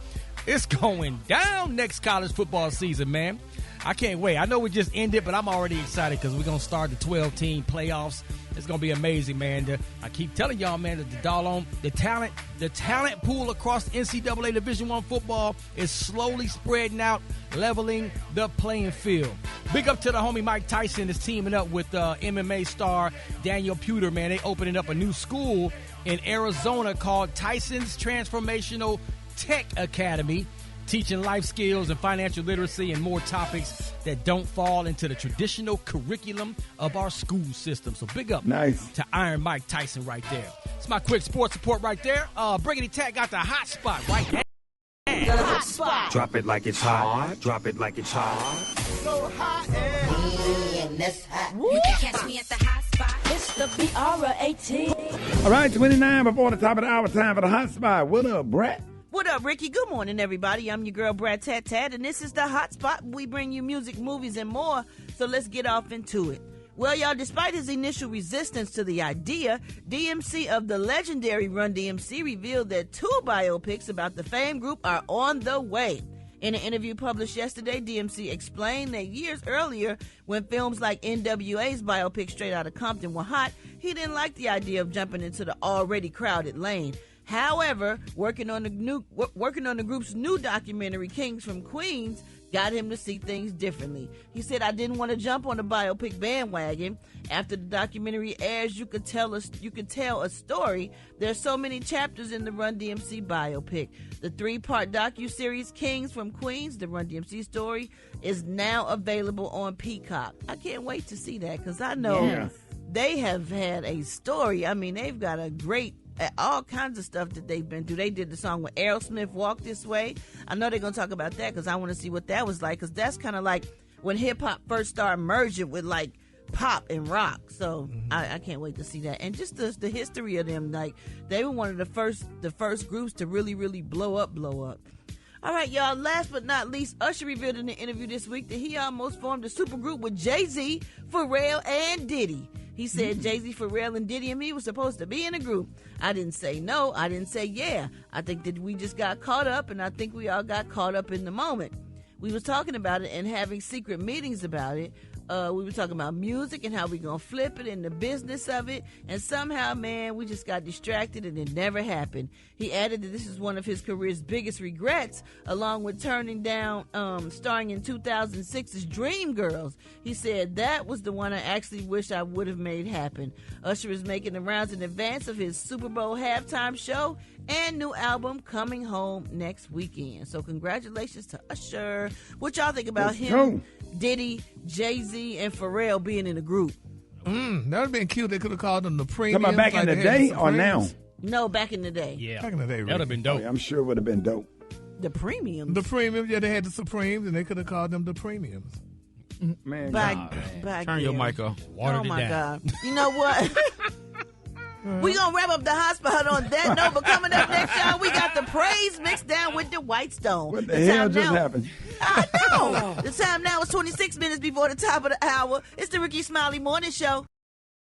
It's going down next college football season, man. I can't wait. I know we just ended, but I'm already excited because we're going to start the 12-team playoffs. It's going to be amazing, man. I keep telling y'all, man, that the talent pool across NCAA Division I football is slowly spreading out, leveling the playing field. Big up to the homie Mike Tyson is teaming up with MMA star Daniel Puder, man. They opening up a new school in Arizona called Tyson's Transformational Tech Academy, teaching life skills and financial literacy and more topics that don't fall into the traditional curriculum of our school system. So big up to Iron Mike Tyson right there. It's my quick sports report right there. Briggity Tech got the hot spot right now. The hot spot. Drop it like it's hot. Drop it like it's hot. So hot and that's hot. You can catch me at the hot spot. It's the BR18. All right, 29 before the top of the hour, time for the hot spot. What up, Brett? What up, Ricky? Good morning, everybody. I'm your girl, Brad Tat Tat, and this is the Hot Spot. We bring you music, movies, and more, so let's get off into it. Well, y'all, despite his initial resistance to the idea, DMC of the legendary Run DMC revealed that 2 biopics about the famed group are on the way. In an interview published yesterday, DMC explained that years earlier, when films like NWA's biopic Straight Outta Compton were hot, he didn't like the idea of jumping into the already crowded lane. However, working on the group's new documentary, Kings from Queens, got him to see things differently. He said, "I didn't want to jump on the biopic bandwagon. After the documentary airs, you could tell a story. There's so many chapters in the Run DMC biopic. The 3-part docuseries Kings from Queens, the Run DMC story, is now available on Peacock." I can't wait to see that because I know they have had a story. I mean, they've got a great all kinds of stuff that they've been through. They did the song with Aerosmith, Walk This Way. I know they're going to talk about that because I want to see what that was like, because that's kind of like when hip-hop first started merging with, like, pop and rock. So I can't wait to see that. And just the history of them, like, they were one of the first groups to really, really blow up. All right, y'all, last but not least, Usher revealed in an interview this week that he almost formed a supergroup with Jay-Z, Pharrell, and Diddy. He said Jay-Z, Pharrell, and Diddy and me were supposed to be in a group. I didn't say no. I didn't say yeah. I think that we just got caught up, and I think we all got caught up in the moment. We was talking about it and having secret meetings about it. We were talking about music and how we going to flip it and the business of it. And somehow, man, we just got distracted and it never happened. He added that this is one of his career's biggest regrets, along with turning down starring in 2006's Dreamgirls. He said, "That was the one I actually wish I would have made happen." Usher is making the rounds in advance of his Super Bowl halftime show and new album coming home next weekend. So congratulations to Usher. What y'all think about him, Diddy, Jay-Z, and Pharrell being in a group? That would have been cute. They could have called them the Premiums. Talking about back in the day or now? No, back in the day. Yeah. Back in the day. That would have been dope. Oh, yeah, I'm sure it would have been dope. The Premiums? The Premiums, yeah, they had the Supremes, and they could have called them the Premiums. Man, turn your mic off. Oh, my God. You know what? We're going to wrap up the hot spot on that note, but coming up next, y'all, we got the praise mixed down with the White Stone. What the hell just happened? I know. The time now is 26 minutes before the top of the hour. It's the Rickey Smiley Morning Show.